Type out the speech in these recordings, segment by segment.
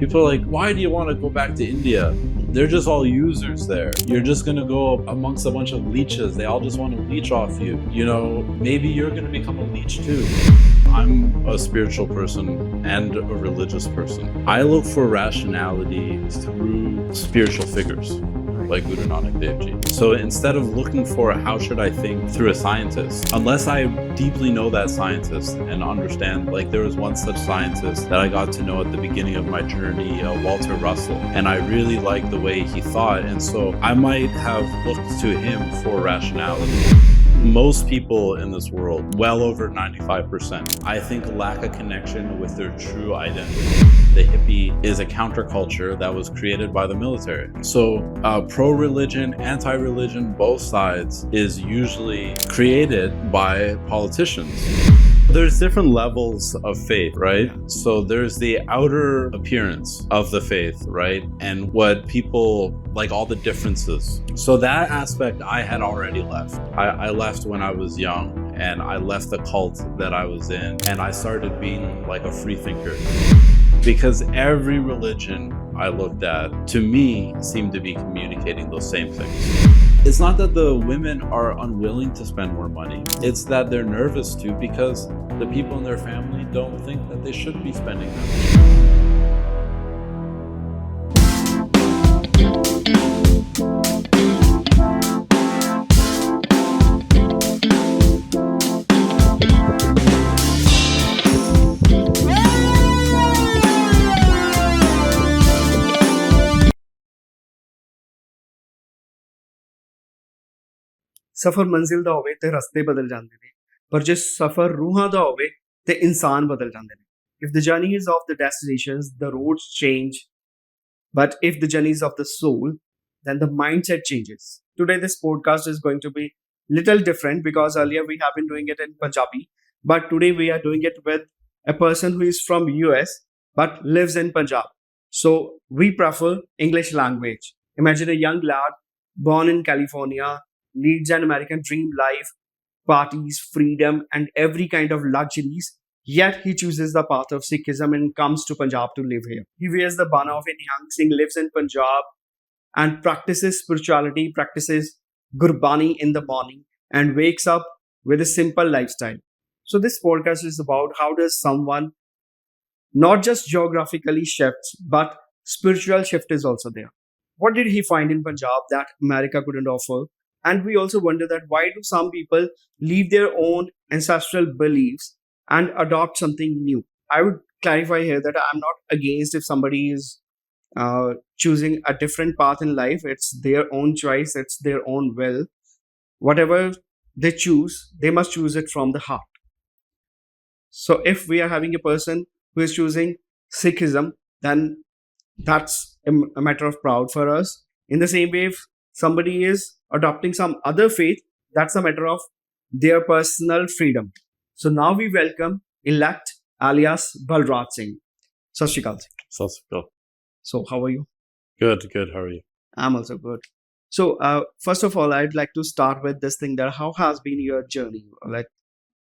People are like, why do you want to go back to India? They're just all users there. You're just going to go amongst a bunch of leeches. They all just want to leech off you. You know, maybe you're going to become a leech too. I'm a spiritual person and a religious person. I look for rationality through spiritual figures like Guru Nanak Dev Ji. So instead of looking for how should I think through a scientist, unless I deeply know that scientist and understand, like there was one such scientist that I got to know at the beginning of my journey, Walter Russell, and I really liked the way he thought, and so I might have looked to him for rationality. Most people in this world, well over 95%, I think lack a connection with their true identity. The hippie is a counterculture that was created by the military. So pro-religion, anti-religion, both sides is usually created by politicians. There's different levels of faith, right? So there's the outer appearance of the faith, right? And what people, like all the differences. So that aspect I had already left. I left when I was young, and I left the cult that I was in, and I started being like a free thinker. Because every religion I looked at, to me, seemed to be communicating those same things. It's not that the women are unwilling to spend more money. It's that they're nervous too because the people in their family don't think that they should be spending that much. ਸਫ਼ਰ ਮੰਜ਼ਿਲ ਦਾ ਹੋਵੇ ਤੇ ਰਸਤੇ ਬਦਲ ਜਾਂਦੇ ਨੇ, ਪਰ ਜੇ ਸਫ਼ਰ ਰੂਹਾਂ ਦਾ ਹੋਵੇ ਤੇ ਇਨਸਾਨ ਬਦਲ ਜਾਂਦੇ ਨੇ. If the journey is of the destinations, the roads change. But if the journey is of the soul, then the mindset changes. Today, this podcast is going to be little different because earlier we have been doing it in Punjabi, but today we are doing it with a person who is from US but lives in Punjab. So we prefer English language. Imagine a young lad born in California, leads an American dream life, parties, freedom, and every kind of luxuries. Yet he chooses the path of Sikhism and comes to Punjab to live here. He wears the bana of a Nihang Singh, lives in Punjab, and practices spirituality, practices Gurbani in the morning, and wakes up with a simple lifestyle. So this podcast is about how does someone not just geographically shifts, but spiritual shift is also there. What did he find in Punjab that America couldn't offer? And we also wonder that why do some people leave their own ancestral beliefs and adopt something new? I would clarify here that I'm not against if somebody is choosing a different path in life. It's their own choice. It's their own will. Whatever they choose, they must choose it from the heart. So if we are having a person who is choosing Sikhism, then that's a matter of proud for us. In the same way, if somebody is adopting some other faith, that's a matter of their personal freedom. So now we welcome elect alias Balraj Singh. Sat Shri Akal. Sat Shri Akal. So how are you? Good. How are you? I'm also good. So first of all, I'd like to start with this thing that how has been your journey? Like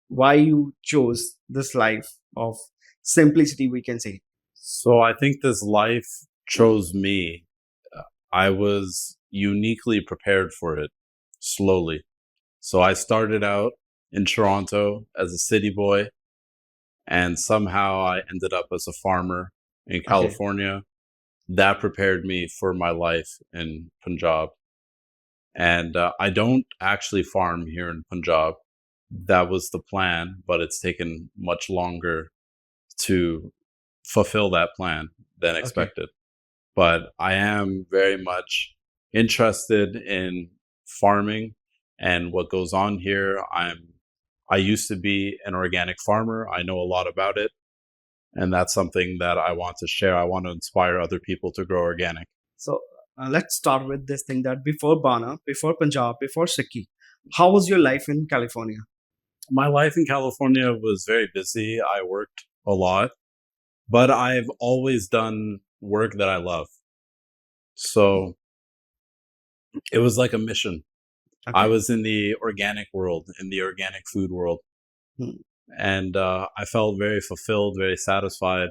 why you chose this life of simplicity, we can say. So I think this life chose me. I was uniquely prepared for it slowly. So I started out in Toronto as a city boy, and somehow I ended up as a farmer in California. Okay. That prepared me for my life in Punjab. And I don't actually farm here in Punjab. That was the plan, but it's taken much longer to fulfill that plan than expected. But I am very much interested in farming and what goes on here. I used to be an organic farmer. I know a lot about it. And that's something that I want to share. I want to inspire other people to grow organic. So let's start with this thing that before Bana, before Punjab, before Sikhi, how was your life in California? My life in California was very busy. I worked a lot, but I've always done work that I love. So it was like a mission. Okay. I was in the organic world, in the organic food world. And I felt very fulfilled, very satisfied.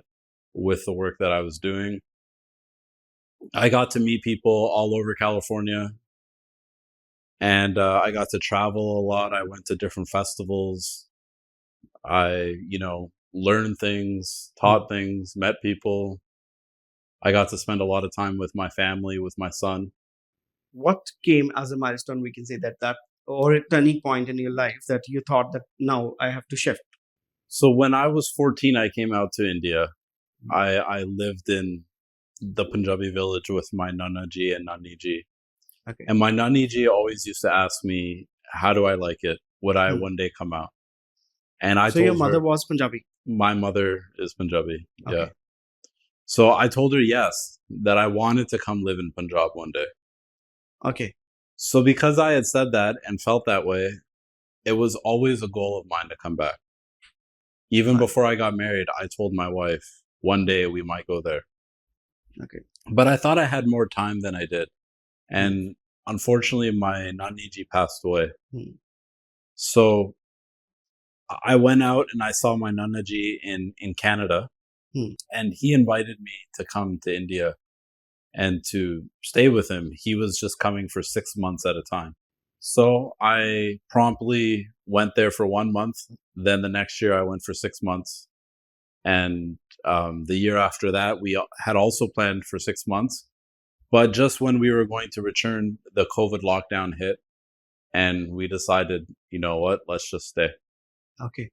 with the work that I was doing. I got to meet people all over California, and I got to travel a lot. I went to different festivals. I, learned things, taught things, met people. I got to spend a lot of time with my family, with my son. What came as a milestone, we can say that or a turning point in your life that you thought that now I have to shift? So when I was 14, I came out to India. I lived in the Punjabi village with my Nana ji and Nani ji. Okay. And my Nani ji always used to ask me, how do I like it? Would I one day come out? And I So told your mother her, was Punjabi? my mother is Punjabi. Okay. Yeah. So I told her yes, that I wanted to come live in Punjab one day. Okay. So because I had said that and felt that way, it was always a goal of mine to come back. Even before I got married, I told my wife, one day we might go there. Okay. But I thought I had more time than I did. And unfortunately, my Nani ji passed away. So I went out and I saw my Nana ji in Canada. And he invited me to come to India and to stay with him. He was just coming for 6 months at a time. So I promptly went there for 1 month. Then the next year I went for 6 months. And the year after that, we had also planned for 6 months. But just when we were going to return, the COVID lockdown hit. And we decided, you know what, let's just stay. Okay.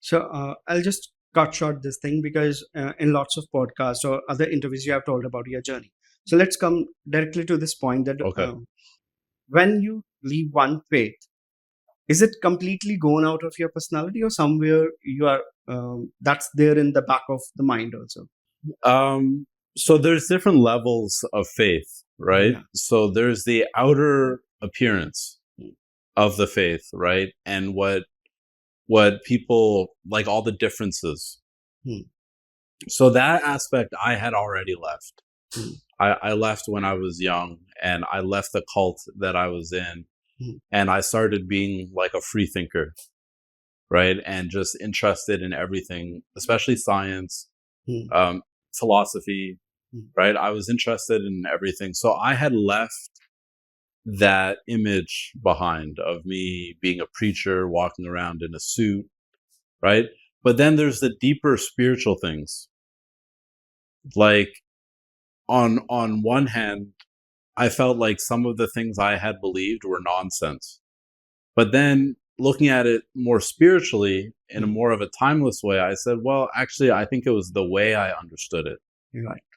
So I'll just cut short this thing because in lots of podcasts or other interviews you have told about your journey. So let's come directly to this point that when you leave one faith, is it completely gone out of your personality or somewhere you are that's there in the back of the mind also? So there's different levels of faith, right? Yeah. So there's the outer appearance of the faith, right? And what people like, all the differences. So that aspect I had already left. I left when I was young, and I left the cult that I was in, and I started being like a free thinker, right? And just interested in everything, especially science, philosophy, right? I was interested in everything. So I had left that image behind of me being a preacher, walking around in a suit, right? But then there's the deeper spiritual things. Like on one hand, I felt like some of the things I had believed were nonsense. But then looking at it more spiritually in a more of a timeless way, I said, well, actually, I think it was the way I understood it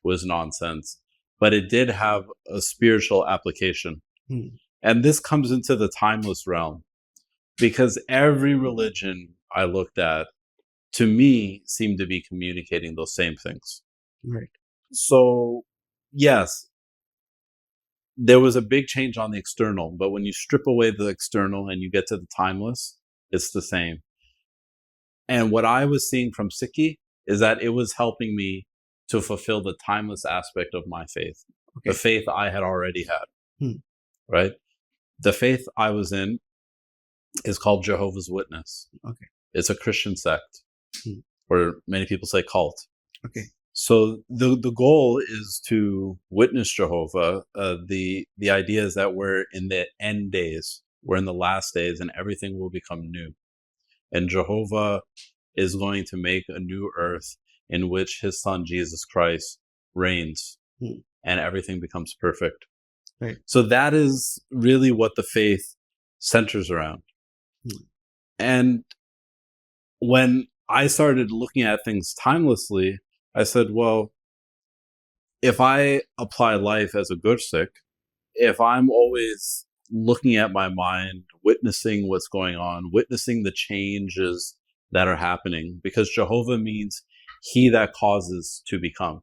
was nonsense, but it did have a spiritual application. And this comes into the timeless realm because every religion I looked at, to me, seemed to be communicating those same things. Right. So, yes, there was a big change on the external, but when you strip away the external and you get to the timeless, it's the same. And what I was seeing from Sikhi is that it was helping me to fulfill the timeless aspect of my faith, the faith I had already had, right? The faith I was in is called Jehovah's Witness. Okay. It's a Christian sect, or many people say cult. Okay. So the goal is to witness Jehovah. The idea is that we're in the end days, we're in the last days, and everything will become new. And Jehovah is going to make a new earth in which his son Jesus Christ reigns, and everything becomes perfect. Right. So that is really what the faith centers around. And when I started looking at things timelessly, I said, well, if I apply life as a good Sikh, if I'm always looking at my mind, witnessing what's going on, witnessing the changes that are happening, because Jehovah means he that causes to become.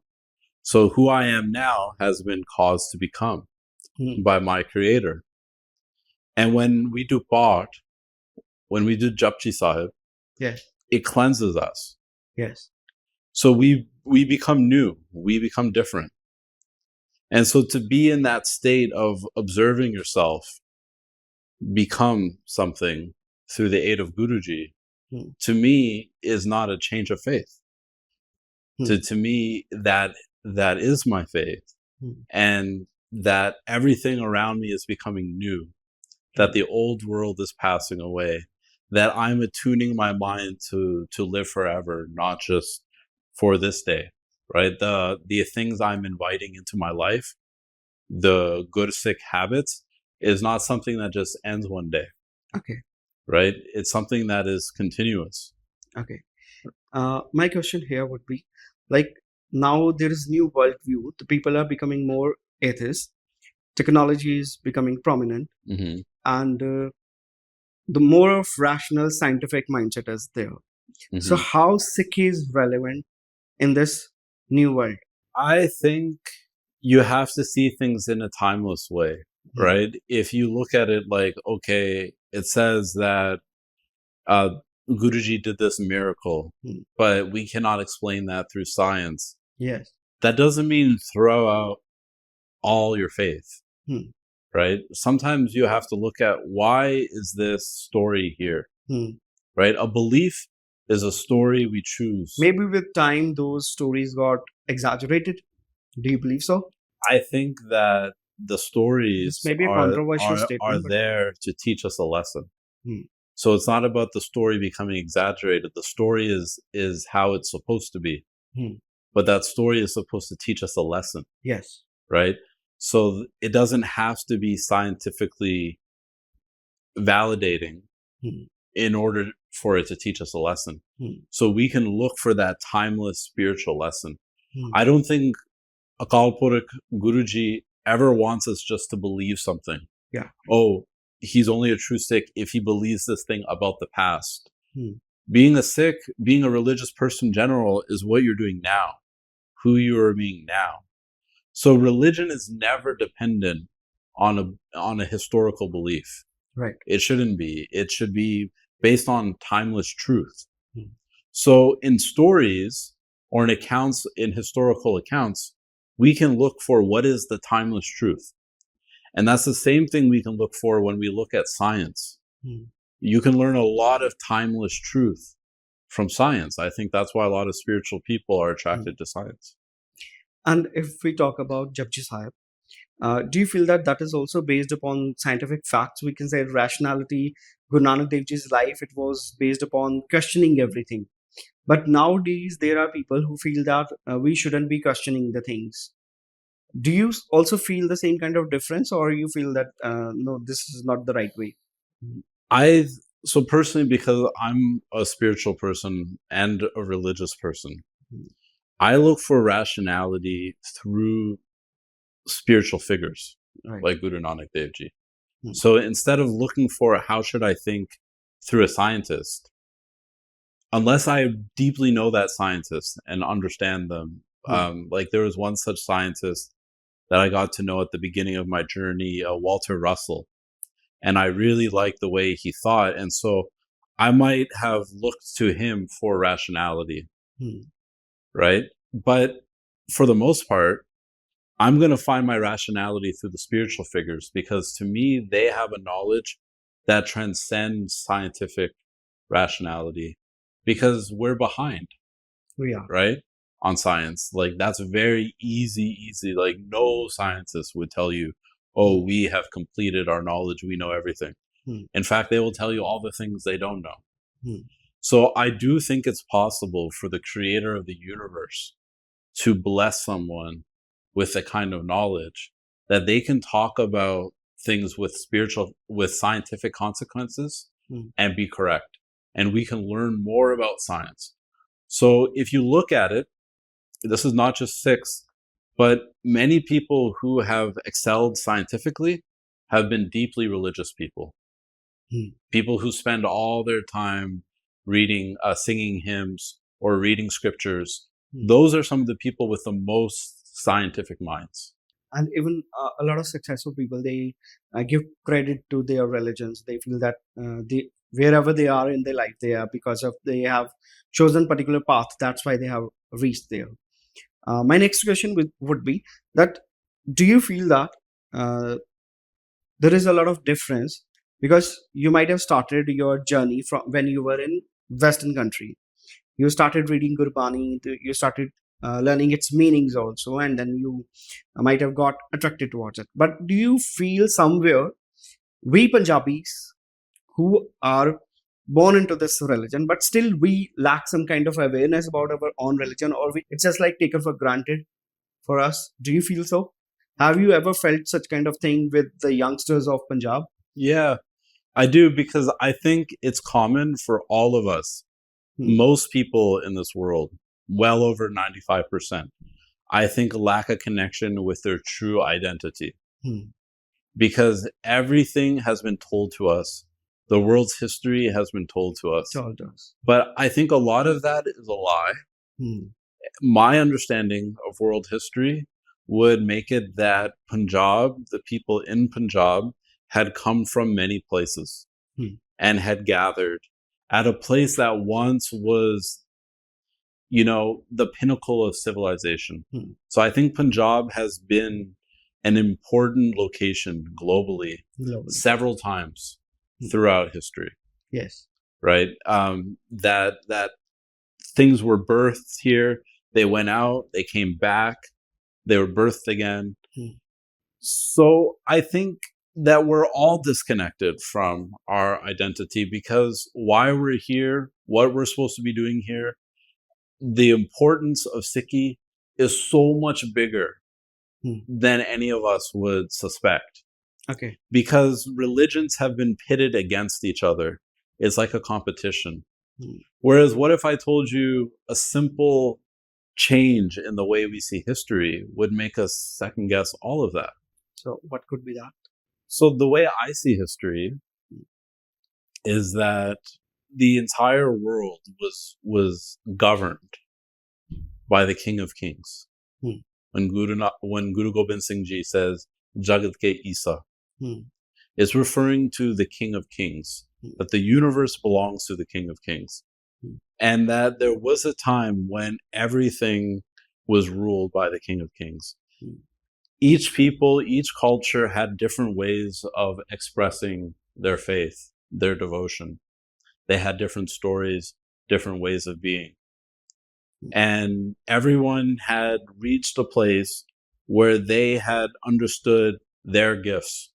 So who I am now has been caused to become by my creator. And when we do Path, when we do Japji Sahib, it cleanses us. Yes. So we become new, we become different. And so to be in that state of observing yourself become something through the aid of Guruji, to me, is not a change of faith. To me, that is my faith, and that everything around me is becoming new, that the old world is passing away, that I'm attuning my mind to live forever, not just for this day, right? The things I'm inviting into my life, the good Sikh habits, is not something that just ends one day, Okay. right? It's something that is continuous. Okay. My question here would be, like, now there is new worldview. The people are becoming more atheist. Technology is becoming prominent, hmm and the more of rational scientific mindset is there. So, hmm how Sikh is relevant in this new world? I think you have to see things in a timeless way, Hmm. right? If you look at it like, okay, it says that uh, Guruji did this miracle, Hmm. but we cannot explain that through science. Yes. That doesn't mean throw out all your faith, Hmm. right? Sometimes you have to look at, why is this story here, Hmm. right? A belief is a story we choose. Maybe with time, those stories got exaggerated. Do you believe so? I think that the stories This may be a controversial are statement, but there to teach us a lesson. Hmm. So it's not about the story becoming exaggerated. The story is how it's supposed to be. Hmm. But that story is supposed to teach us a lesson, Yes. right? So it doesn't have to be scientifically validating Hmm. in order for it to teach us a lesson. Hmm. So we can look for that timeless spiritual lesson. Hmm. I don't think Akal Purakh Guruji ever wants us just to believe something. Yeah. Oh, he's only a true Sikh if he believes this thing about the past. Hmm. Being a Sikh, being a religious person in general, is what you're doing now, who you are being now. So religion is never dependent on a historical belief. Right. It shouldn't be. It should be based on timeless truth. Hmm. So in stories or in accounts, in historical accounts, we can look for what is the timeless truth. And that's the same thing we can look for when we look at science. Hmm. You can learn a lot of timeless truth from science. I think that's why a lot of spiritual people are attracted to science. And if we talk about Japji Sahib, do you feel that that is also based upon scientific facts? We can say rationality. Guru Nanak Dev Ji's life, it was based upon questioning everything. But nowadays, there are people who feel that we shouldn't be questioning the things. Do you also feel the same kind of difference, or you feel that no, this is not the right way? So personally, because I'm a spiritual person and a religious person, Mhm. I look for rationality through spiritual figures Right. like Guru Nanak Dev Ji. Mhm. So instead of looking for how should I think through a scientist, unless I deeply know that scientist and understand them, like there was one such scientist that I got to know at the beginning of my journey, Walter Russell, and I really liked the way he thought, and so I might have looked to him for rationality, Hmm. right? But for the most part, I'm going to find my rationality through the spiritual figures, because to me, they have a knowledge that transcends scientific rationality, because we're behind, We are. right? On science. Like that's very easy. Like no scientist would tell you, oh, we have completed our knowledge. We know everything. Hmm. In fact, they will tell you all the things they don't know. Hmm. So I do think it's possible for the creator of the universe to bless someone with a kind of knowledge that they can talk about things with scientific consequences Hmm. and be correct. And we can learn more about science. So if you look at it, this is not just Sikhs, but many people who have excelled scientifically have been deeply religious people. Hmm. People who spend all their time reading, singing hymns or reading scriptures. Hmm. Those are some of the people with the most scientific minds. And even a lot of successful people, they give credit to their religions. They feel that they, wherever they are in their life, they are because of they have chosen particular path. That's why they have reached there. My next question would be that, do you feel that uh, there is a lot of difference, because you might have started your journey from when you were in Western country. You started reading Gurbani, you started learning its meanings also, and then you might have got attracted towards it. But do you feel somewhere we Punjabis who are born into this religion, but still we lack some kind of awareness about our own religion, or it's just like taken for granted for us? Do you feel so? Have you ever felt such kind of thing with the youngsters of Punjab? Yeah, I do, because I think it's common for all of us. Most people in this world, well over 95%, I think lack a connection with their true identity. Because everything has been told to us. The world's history has been told to us. But I think a lot of that is a lie. My understanding of world history would make it that Punjab, the people in Punjab, had come from many places and had gathered at a place that once was, the pinnacle of civilization. So I think Punjab has been an important location globally several times throughout history. Yes. Right? That things were birthed here, they went out, they came back, they were birthed again. So I think that we're all disconnected from our identity, because why we're here, what we're supposed to be doing here, the importance of Sikhi is so much bigger than any of us would suspect. Okay. Because religions have been pitted against each other. It's like a competition. Whereas what if I told you a simple change in the way we see history would make us second guess all of that? So what could be that? So the way I see history is that the entire world was governed by the King of Kings. When Guru Gobind Singh Ji says Jagat ke Isa, it's referring to the King of Kings, that the universe belongs to the King of Kings, and that there was a time when everything was ruled by the King of Kings. Each people, each culture had different ways of expressing their faith, their devotion. They had different stories, different ways of being. And everyone had reached a place where they had understood their gifts,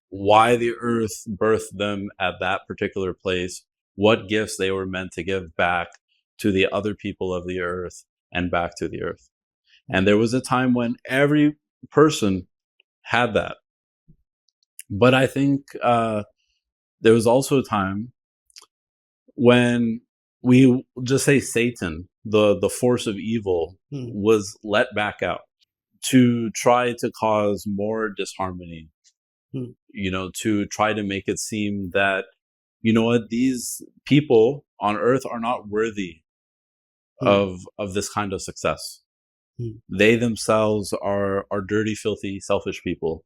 why the earth birthed them at that particular place, what gifts they were meant to give back to the other people of the earth and back to the earth. And there was a time when every person had that. But I think there was also a time when we just say Satan, the force of evil, was let back out to try to cause more disharmony, to try to make it seem that, these people on earth are not worthy of this kind of success. They themselves are dirty, filthy, selfish people.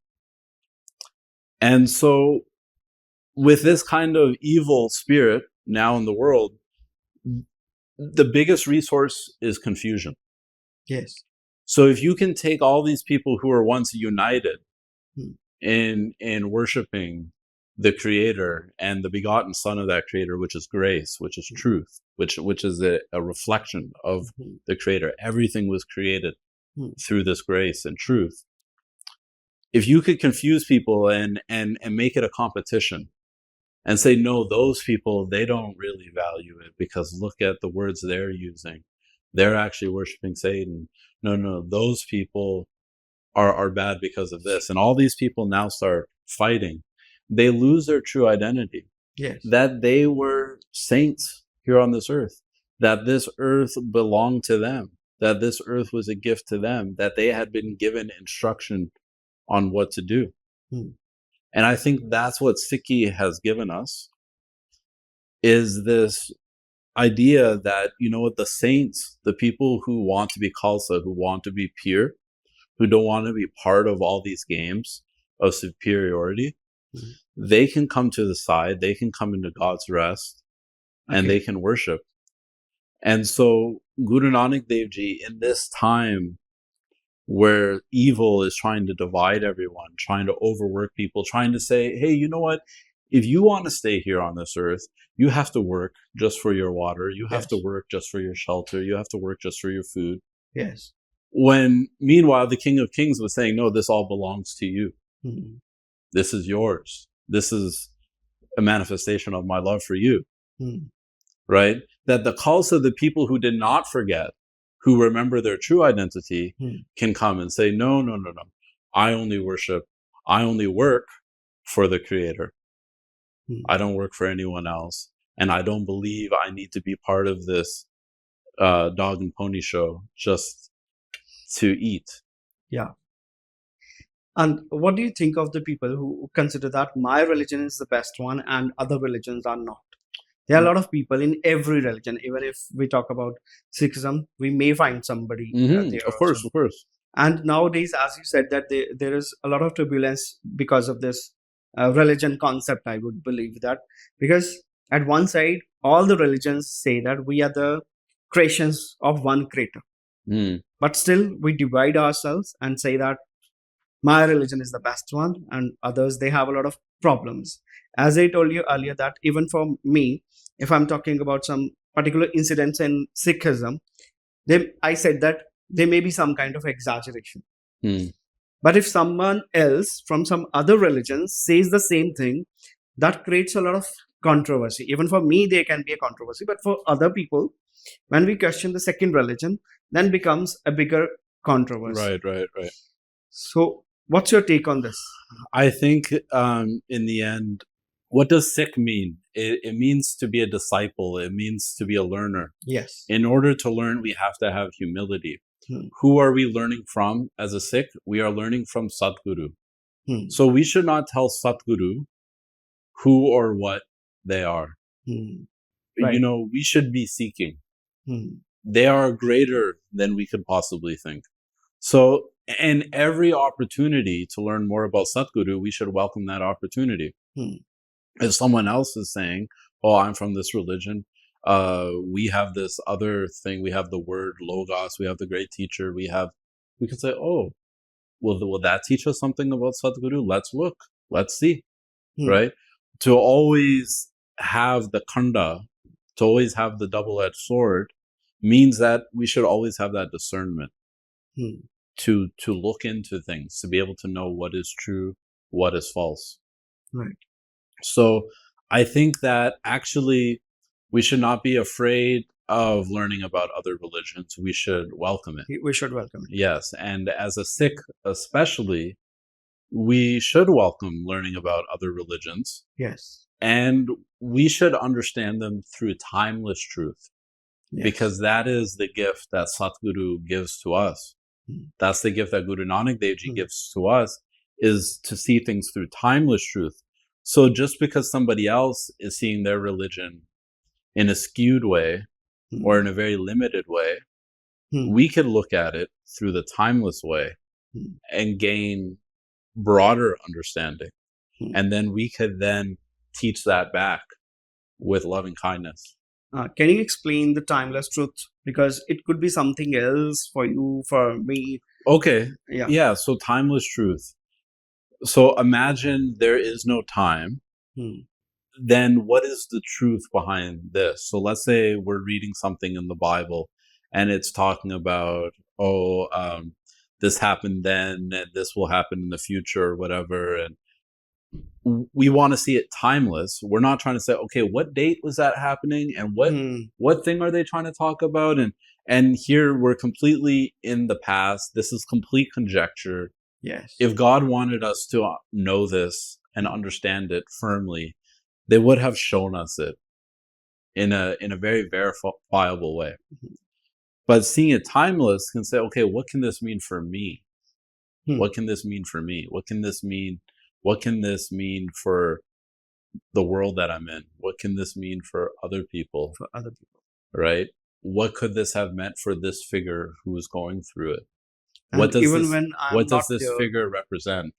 And so with this kind of evil spirit now in the world, the biggest resource is confusion. Yes. So if you can take all these people who were once united in worshiping the Creator and the begotten Son of that Creator, which is grace, which is truth, which is a reflection of the Creator. Everything was created through this grace and truth. If you could confuse people and make it a competition and say, no, those people, they don't really value it because look at the words they're using. They're actually worshiping Satan. No, those people are bad because of this. And all these people now start fighting. They lose their true identity. Yes. That they were saints here on this earth. That this earth belonged to them. That this earth was a gift to them. That they had been given instruction on what to do. And I think that's what Sikhi has given us, is this idea that, the saints, the people who want to be Khalsa, who want to be pure, who don't want to be part of all these games of superiority, they can come to the side, they can come into God's rest, and they can worship. And so Guru Nanak Dev Ji, in this time where evil is trying to divide everyone, trying to overwork people, trying to say, hey, you know what? if you want to stay here on this earth, you have to work just for your water. You have Yes. to work just for your shelter. You have to work just for your food. Yes. When meanwhile, the King of Kings was saying, no, this all belongs to you. Hmm. This is yours. This is a manifestation of my love for you. Hmm. Right? That the Khalsa, the people who did not forget, who remember their true identity, can come and say, no, no, no, no. I only worship, I only work for the Creator. I don't work for anyone else. And I don't believe I need to be part of this dog and pony show just to eat. Yeah. And what do you think of the people who consider that my religion is the best one and other religions are not? There are a lot of people in every religion. Even if we talk about Sikhism, we may find somebody there. Of course, also. of course. And nowadays, as you said, that there is a lot of turbulence because of this religion concept, I would believe that. Because at one side, all the religions say that we are the creations of one creator. But still, we divide ourselves and say that my religion is the best one, and others, they have a lot of problems. As I told you earlier, that even for me, if I'm talking about some particular incidents in Sikhism, I said that there may be some kind of exaggeration. But if someone else from some other religion says the same thing, that creates a lot of controversy. Even for me, there can be a controversy. But for other people, when we question the second religion, then becomes a bigger controversy. Right. So, what's your take on this? I think in the end, what does Sikh mean? It means to be a disciple. It means to be a learner. Yes. In order to learn, we have to have humility. Who are we learning from as a Sikh? We are learning from Satguru. So we should not tell Satguru who or what they are. Right. You know, we should be seeking. They are greater than we could possibly think. So, and every opportunity to learn more about Satguru, we should welcome that opportunity. If someone else is saying, oh, I'm from this religion, we have this other thing, we have the word Logos, we have the great teacher, we can say, oh, will that teach us something about Satguru? Let's look, let's see, right? To always have the khanda, to always have the double-edged sword, means that we should always have that discernment to look into things, to be able to know what is true, what is false. Right. So I think that actually we should not be afraid of learning about other religions. We should welcome it. We should welcome it. Yes. And as a Sikh especially, we should welcome learning about other religions. Yes. And we should understand them through timeless truth. Yes. Because that is the gift that Satguru gives to us. That's the gift that Guru Nanak Dev Ji gives to us, is to see things through timeless truth. So just because somebody else is seeing their religion in a skewed way or in a very limited way, we could look at it through the timeless way and gain broader understanding. And then we could then teach that back with loving kindness. Can you explain the timeless truth? Because it could be something else for you, for me. Okay. Yeah. So timeless truth. So imagine there is no time. Then what is the truth behind this? So let's say we're reading something in the Bible and it's talking about, this happened then and this will happen in the future or whatever. And we want to see it timeless. We're not trying to say, okay, what date was that happening? And what thing are they trying to talk about? And here we're completely in the past. This is complete conjecture. Yes. If God wanted us to know this and understand it firmly, they would have shown us it in a very verifiable way. But seeing it timeless can say, okay, what can this mean for me? What can this mean for me? What can this mean? What can this mean for the world that I'm in? What can this mean for other people? For other people. Right? What could this have meant for this figure who is going through it? And what does even this, when I'm what does not this there, figure represent?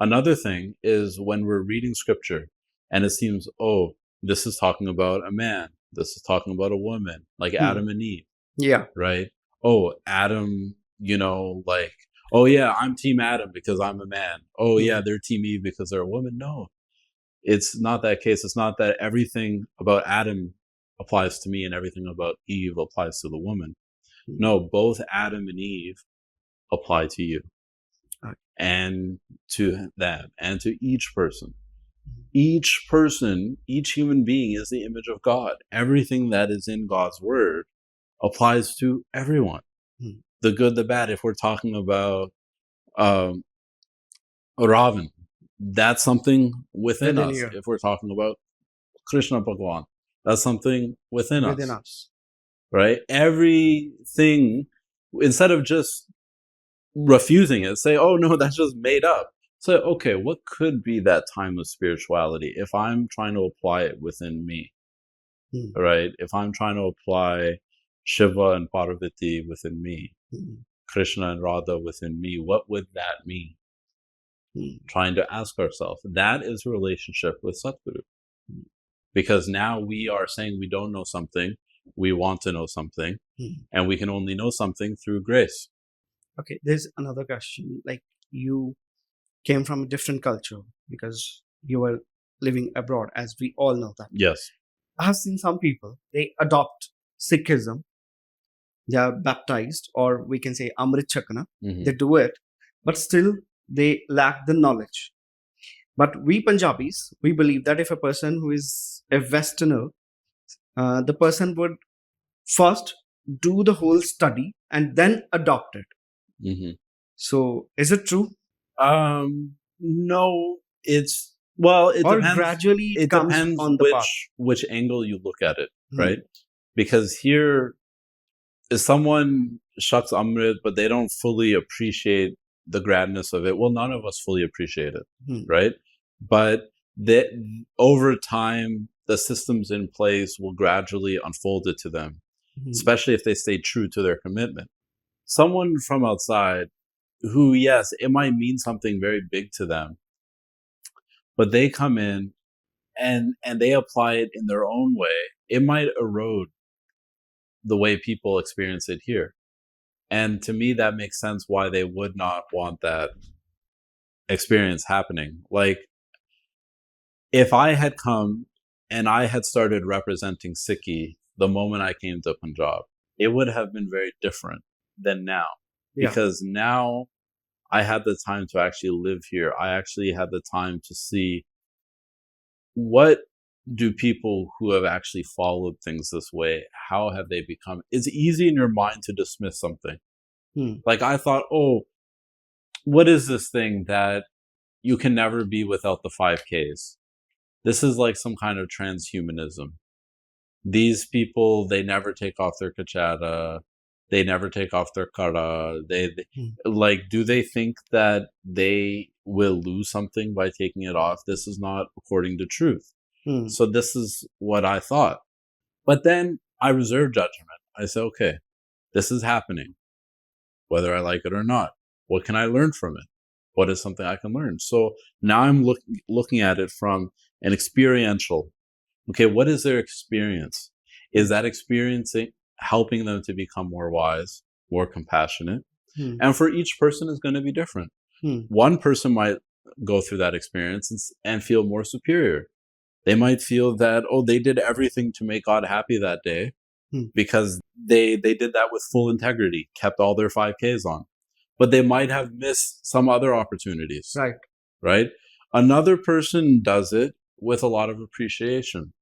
Another thing is when we're reading scripture and it seems, oh, this is talking about a man. This is talking about a woman, like Adam and Eve. Yeah. Right? Oh, Adam, like, oh yeah, I'm team Adam because I'm a man. Oh yeah, they're team Eve because they're a woman. No. It's not that case. It's not that everything about Adam applies to me and everything about Eve applies to the woman. No, both Adam and Eve apply to you and to them and to each person. Each person, each human being is the image of God. Everything that is in God's word applies to everyone. The good, the bad. If we're talking about Ravan, that's something within us. Here. If we're talking about Krishna Bhagwan, that's something within us. Right? Everything, instead of just refusing it, say, oh no, that's just made up. So, okay, what could be that time of spirituality if I'm trying to apply it within me? Right? If I'm trying to apply Shiva and Parvati within me, Krishna and Radha within me, what would that mean? Trying to ask ourselves. That is a relationship with Satguru. Because now we are saying we don't know something, we want to know something, and we can only know something through grace. Okay, there's another question. Like, you came from a different culture because you were living abroad, as we all know that. Yes. I have seen some people, they adopt Sikhism, they are baptized, or we can say Amrit Sanchar, they do it, but still they lack the knowledge. But we Punjabis, we believe that if a person who is a Westerner, the person would first do the whole study and then adopt it. So, is it true? No, it's, well, it or depends. Gradually It comes depends on the path. which angle you look at it, right? Because here is someone shucks Amrit, but they don't fully appreciate the grandness of it. Well, none of us fully appreciate it, right? But over time, the systems in place will gradually unfold it to them, especially if they stay true to their commitment. Someone from outside who, yes, it might mean something very big to them, but they come in and they apply it in their own way, it might erode the way people experience it here. And to me, that makes sense why they would not want that experience happening. Like, if I had come and I had started representing Sikhi the moment I came to Punjab, it would have been very different than now. Because now I had the time to actually live here. I actually had the time to see what do people who have actually followed things this way, how have they become? It's easy in your mind to dismiss something. Like, I thought, oh, what is this thing that you can never be without the 5Ks? This is like some kind of transhumanism. These people, they never take off their kachada. They never take off their kara. They like, do they think that they will lose something by taking it off? This is not according to truth. So this is what I thought. But then I reserve judgment. I say, okay, this is happening, whether I like it or not. What can I learn from it? What is something I can learn? So now I'm looking at it from an experiential. Okay, what is their experience? Is that experiencing helping them to become more wise, more compassionate? And for each person is going to be different. One person might go through that experience and feel more superior. They might feel that, oh, they did everything to make God happy that day because they did that with full integrity, kept all their 5Ks on. But they might have missed some other opportunities. Right? Another person does it with a lot of appreciation.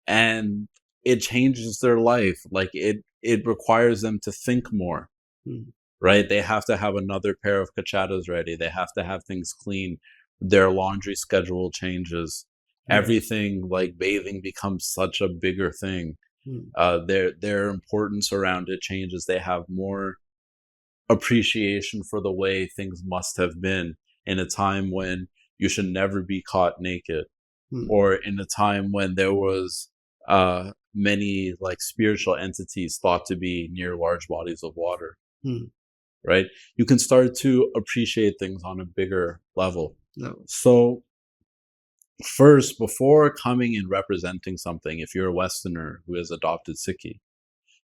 And it changes their life. Like, it requires them to think more. Right? They have to have another pair of kachadas ready. They have to have things clean. Their laundry schedule changes. Everything, like bathing, becomes such a bigger thing. Their importance around it changes. They have more appreciation for the way things must have been in a time when you should never be caught naked, or in a time when there was many like spiritual entities thought to be near large bodies of water. Right? You can start to appreciate things on a bigger level. So first, before coming and representing something, if you're a Westerner who has adopted Sikhi,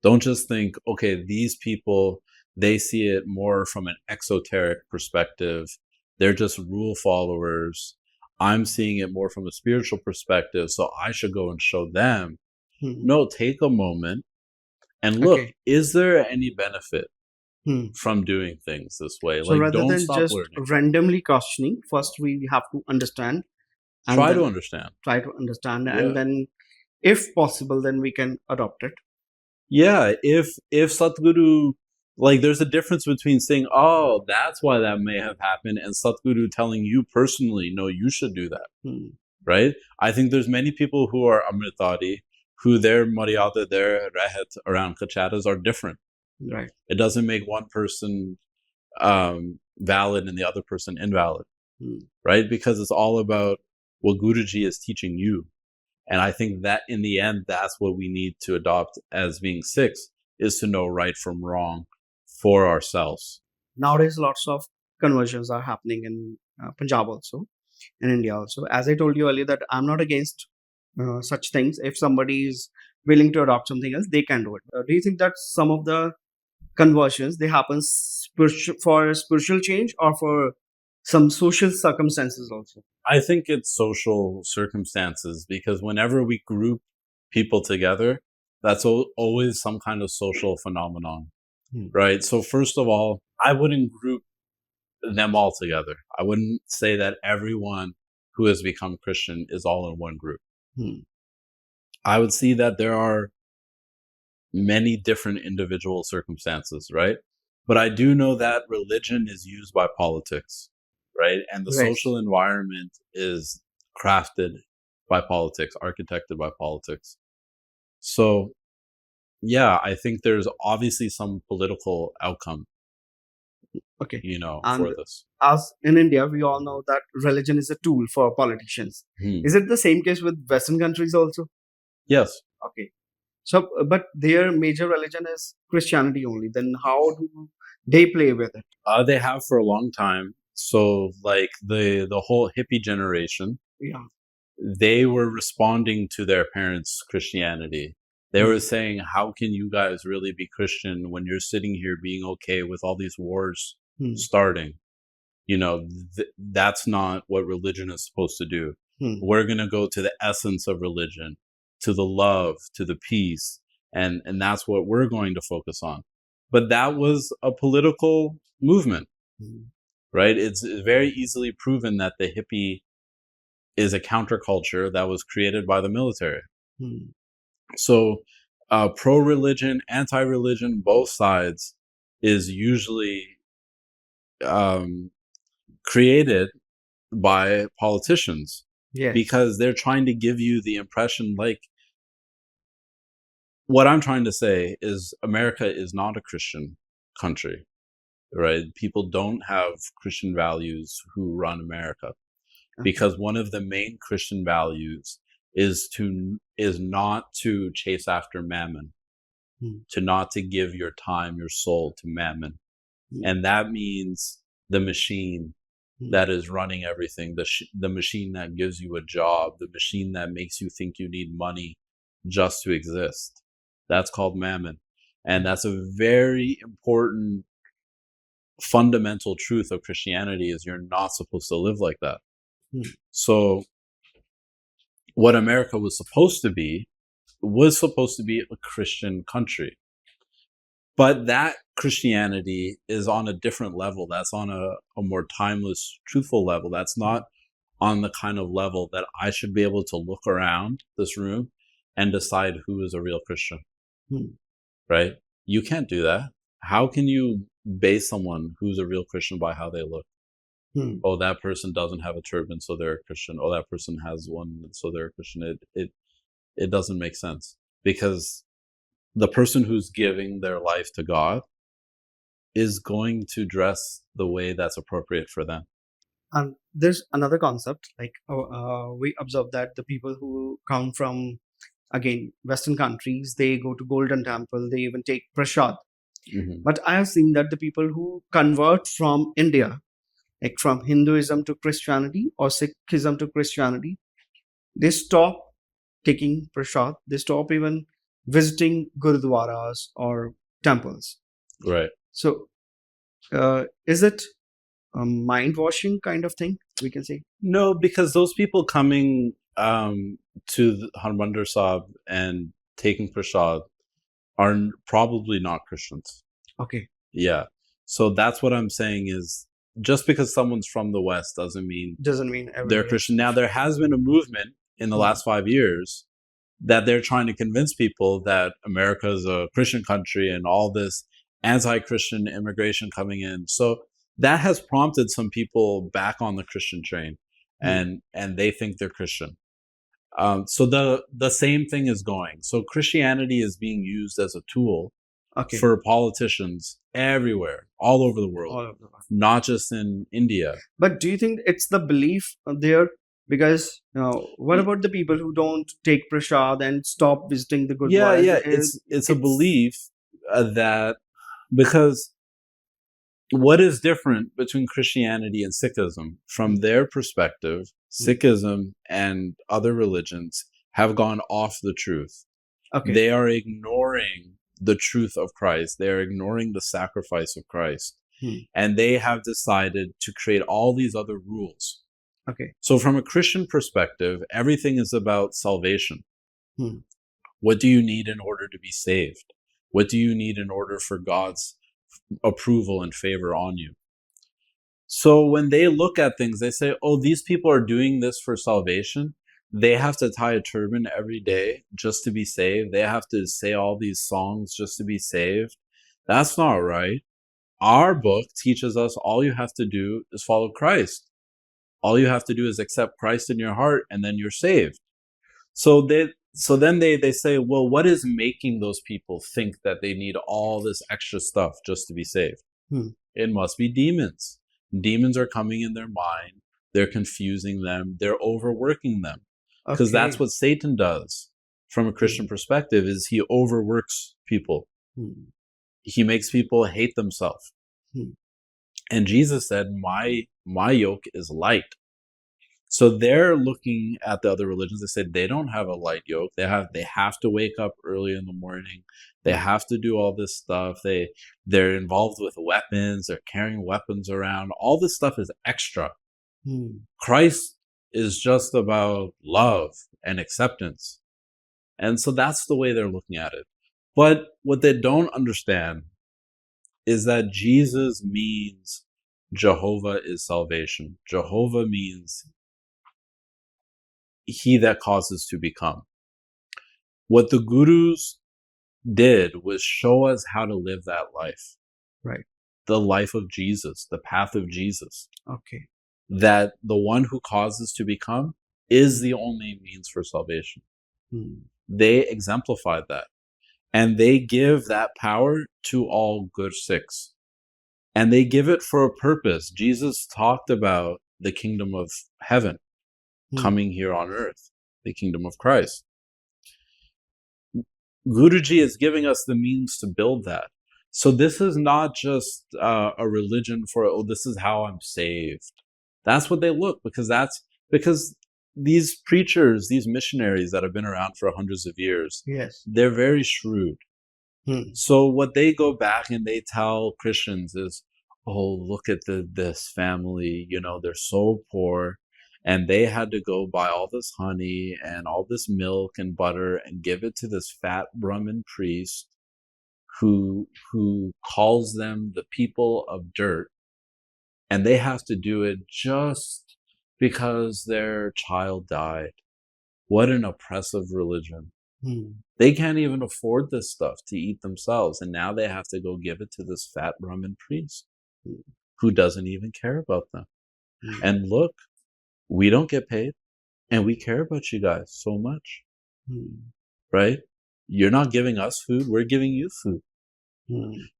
don't just think, okay, these people, they see it more from an exoteric perspective. They're just rule followers. I'm seeing it more from a spiritual perspective, so I should go and show them. Hmm. No, take a moment and look, Okay. is there any benefit Hmm. from doing things this way? So Like, rather don't than stop just learning. randomly questioning, first we have to understand and Try to then understand. try to understand, Yeah. and then, if possible, then we can adopt it. Yeah, if Satguru, like, there's a difference between saying, "Oh, that's why that may have happened," and Satguru telling you personally, "No, you should do that." Hmm. Right? I think there's many people who are Amritari, who their maryada, their rehet around kacharas are different. Right. It doesn't make one person valid and the other person invalid, right? Because it's all about what Guruji is teaching you. And I think that in the end, that's what we need to adopt as being Sikhs, is to know right from wrong for ourselves. Nowadays, lots of conversions are happening in Punjab also, in India also. As I told you earlier, that I'm not against such things. If somebody is willing to adopt something else, they can do it. Do you think that some of the conversions, they happen for a spiritual change or for some social circumstances also? I think it's social circumstances, because whenever we group people together, that's always some kind of social phenomenon, right? So first of all, I wouldn't group them all together. I wouldn't say that everyone who has become Christian is all in one group. I would see that there are many different individual circumstances, right? But I do know that religion is used by politics, right? And the Right. social environment is crafted by politics, architected by politics. So, yeah, I think there's obviously some political outcome, Okay. for And this. as in India, we all know that religion is a tool for politicians. Is it the same case with Western countries also? Yes. Okay. So, but their major religion is Christianity only. Then how do they play with it? They have for a long time. So, like, the whole hippie generation, Yeah. they were responding to their parents' Christianity. They were saying, how can you guys really be Christian when you're sitting here being okay with all these wars starting? That's not what religion is supposed to do. We're going to go to the essence of religion, to the love, to the peace. And that's what we're going to focus on. But that was a political movement, right? It's very easily proven that the hippie is a counterculture that was created by the military. So, pro-religion, anti-religion, both sides is usually created by politicians. Yes. Because they're trying to give you the impression, like, what I'm trying to say is America is not a Christian country, right? People don't have Christian values who run America. Because one of the main Christian values is not to chase after mammon, not to give your time, your soul to mammon. And that means the machine that is running everything, the machine that gives you a job, the machine that makes you think you need money just to exist. That's called mammon. And that's a very important fundamental truth of Christianity, is you're not supposed to live like that. So what America was supposed to be a Christian country. But that Christianity is on a different level. That's on a more timeless, truthful level. That's not on the kind of level that I should be able to look around this room and decide who is a real Christian. Right? You can't do that. How can you base someone who's a real Christian by how they look? Oh, that person doesn't have a turban, so they're a Christian. Oh, that person has one, so they're a Christian. It doesn't make sense, because the person who's giving their life to God is going to dress the way that's appropriate for them. And there's another concept, like we observe that the people who come from, again, Western countries, they go to Golden Temple, they even take prasad. But I have seen that the people who convert from India, like from Hinduism to Christianity or Sikhism to Christianity, they stop taking prasad. They stop even visiting gurudwaras or temples. Right. So, is it a mind washing kind of thing? we can say? No, because those people coming to the Harmandir Sahib and taking prasad are probably not Christians. Okay. Yeah. So that's what I'm saying is just because someone's from the West doesn't mean Doesn't mean they're everybody. Christian. Now, there has been a movement in the last 5 years that they're trying to convince people that America is a Christian country and all this anti-Christian immigration coming in. So that has prompted some people back on the Christian train, and they think they're Christian. So the same thing is going. So Christianity is being used as a tool Okay. for politicians everywhere, all over the world, All of them. not just in India. But do you think it's the belief there? Because what about the people who don't take prasad and stop visiting the Gurdwara? Yeah, it's a belief that because what is different between Christianity and Sikhism, from their perspective, Sikhism and other religions have gone off the truth. Okay. They are ignoring the truth of Christ. They are ignoring the sacrifice of Christ. And they have decided to create all these other rules. Okay. So from a Christian perspective, everything is about salvation. What do you need in order to be saved? What do you need in order for God's approval and favor on you? So when they look at things, they say, oh, these people are doing this for salvation. They have to tie a turban every day just to be saved. They have to say all these songs just to be saved. That's not right. Our book teaches us all you have to do is follow Christ. All you have to do is accept Christ in your heart, and then you're saved. So then they say, well, what is making those people think that they need all this extra stuff just to be saved? It must be demons. Demons are coming in their mind. They're confusing them. They're overworking them. Because that's what Satan does from a Christian perspective, is he overworks people. He makes people hate themselves. And Jesus said, my yoke is light. So they're looking at the other religions. They said they don't have a light yoke. They have to wake up early in the morning. They have to do all this stuff. They're involved with weapons. They're carrying weapons around. All this stuff is extra. Christ is just about love and acceptance. And so that's the way they're looking at it. But what they don't understand is that Jesus means Jehovah is salvation. Jehovah means he that causes to become. What the gurus did was show us how to live that life. Right. The life of Jesus, the path of Jesus. Okay. That the one who causes to become is the only means for salvation. They exemplified that. And they give that power to all good Sikhs. And they give it for a purpose. Jesus talked about the kingdom of heaven coming here on earth, the kingdom of Christ. Guruji is giving us the means to build that. So this is not just a religion for, oh, this is how I'm saved. That's what they look, because these preachers, these missionaries that have been around for hundreds of years, they're very shrewd. So what they go back and they tell Christians is, oh, look at this family, they're so poor, and they had to go buy all this honey and all this milk and butter and give it to this fat Brahmin priest who calls them the people of dirt, and they have to do it just because their child died. What an oppressive religion. They can't even afford this stuff to eat themselves, and now they have to go give it to this fat Brahmin priest who doesn't even care about them. And look, we don't get paid, and we care about you guys so much. Right? You're not giving us food, we're giving you food.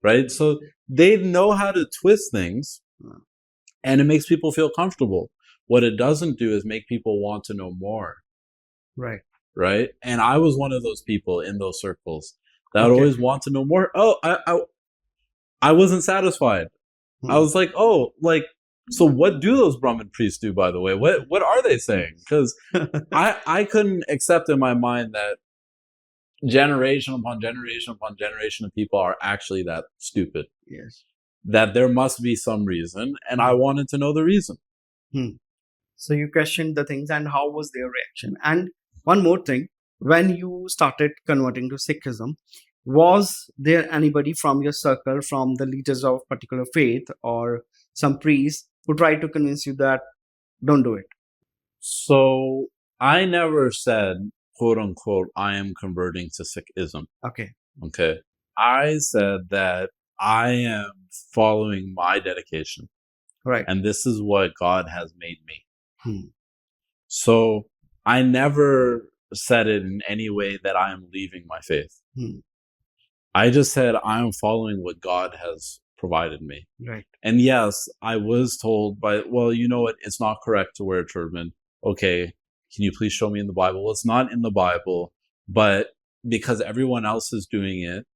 Right? So they know how to twist things, and it makes people feel comfortable. What it doesn't do is make people want to know more. Right? And I was one of those people in those circles that would always want to know more. Oh, I wasn't satisfied. I was like, oh, so what do those Brahmin priests do, by the way? What are they saying? Because I couldn't accept in my mind that generation upon generation upon generation of people are actually that stupid. That there must be some reason, and I wanted to know the reason. So you questioned the things, and how was their reaction? And one more thing, when you started converting to Sikhism, was there anybody from your circle, from the leaders of particular faith or some priest, who tried to convince you that don't do it? So I never said, quote unquote, I am converting to Sikhism. Okay. Okay. I said that I am following my dedication. Right. And this is what God has made me. Hmm. So I never said it in any way that I am leaving my faith. Hmm. I just said I am following what God has provided me. Right. And yes, I was told by, well, you know what? It's not correct to wear a turban. Okay, can you please show me in the Bible? Well, it's not in the Bible, but because everyone else is doing it,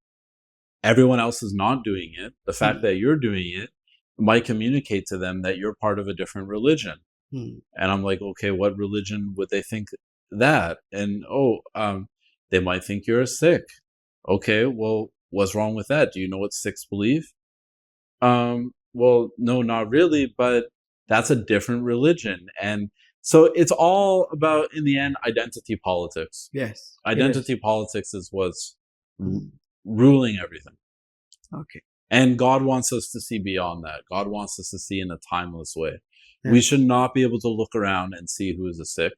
everyone else is not doing it. The fact that you're doing it might communicate to them that you're part of a different religion. And I'm like, okay, what religion would they think that? And they might think you're a Sikh. Okay, well, what's wrong with that? Do you know what Sikhs believe? Well, no, not really, but that's a different religion. And so it's all about, in the end, identity politics. Yes. Identity politics is what's ruling everything. Okay. And God wants us to see beyond that. God wants us to see in a timeless way. Yeah. We should not be able to look around and see who is a Sikh.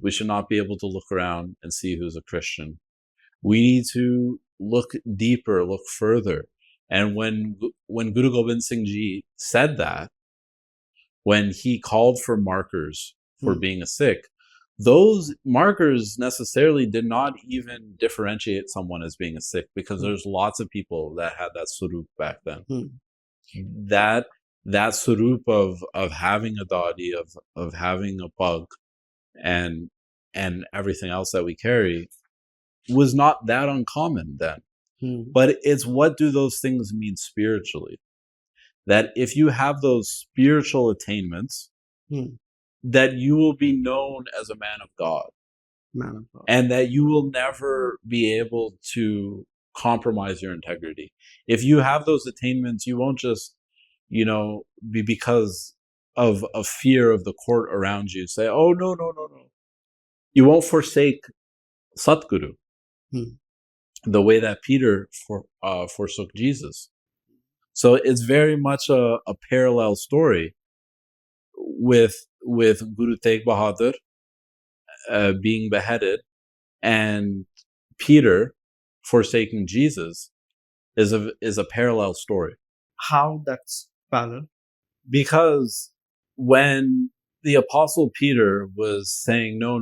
We should not be able to look around and see who's a Christian. We need to look deeper, look further. And when Guru Gobind Singh Ji said that, when he called for markers for being a Sikh, those markers necessarily did not even differentiate someone as being a Sikh, because there's lots of people that had that surup back then. That surup of having a dadi, of having a pug, and everything else that we carry was not that uncommon then. But it's, what do those things mean spiritually? That if you have those spiritual attainments, that you will be known as a man of God. And that you will never be able to compromise your integrity. If you have those attainments, you won't just, be because of fear of the court around you, say, oh, no. You won't forsake Satguru. The way that Peter forsook Jesus. So it's very much a parallel story with Guru Tegh Bahadur being beheaded, and Peter forsaking Jesus is a parallel story. How that's parallel? Because when the Apostle Peter was saying, no,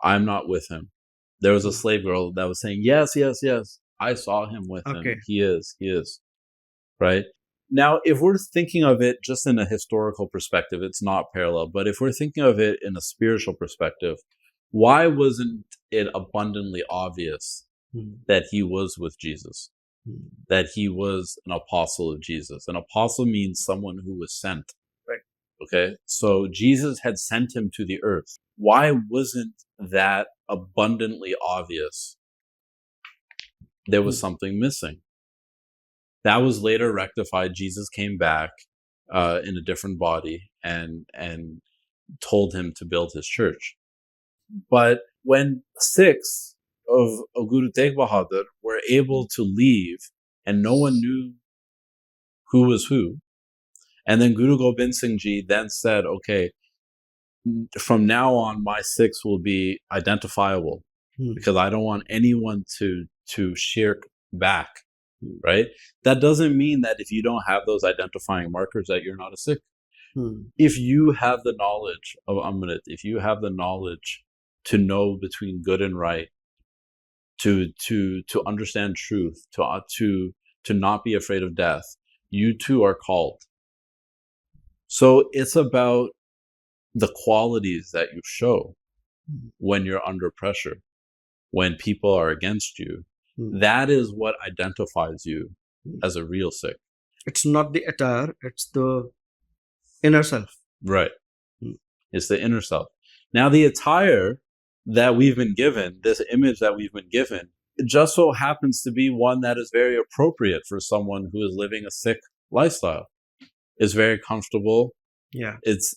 I'm not with him, there was a slave girl that was saying, yes, I saw him with him. He is. Right? Now, if we're thinking of it just in a historical perspective, it's not parallel. But if we're thinking of it in a spiritual perspective, why wasn't it abundantly obvious that he was with Jesus? That he was an apostle of Jesus? An apostle means someone who was sent. Right. Okay? So Jesus had sent him to the earth. Why wasn't that abundantly obvious? There was something missing. That was later rectified. Jesus came back in a different body and told him to build his church. But when Sikhs of Guru Tegh Bahadur were able to leave and no one knew who was who, and then Guru Gobind Singh Ji then said, okay, from now on my Sikhs will be identifiable, because I don't want anyone to shirk back. Right? That doesn't mean that if you don't have those identifying markers that you're not a Sikh. If you have the knowledge of Amrit, if you have the knowledge to know between good and right, to understand truth, to not be afraid of death, you too are called. So it's about the qualities that you show when you're under pressure, when people are against you. That is what identifies you as a real Sikh. It's not the attire, it's the inner self. Right. It's the inner self. Now, the attire that we've been given, this image that we've been given, it just so happens to be one that is very appropriate for someone who is living a Sikh lifestyle. It's very comfortable. Yeah. It's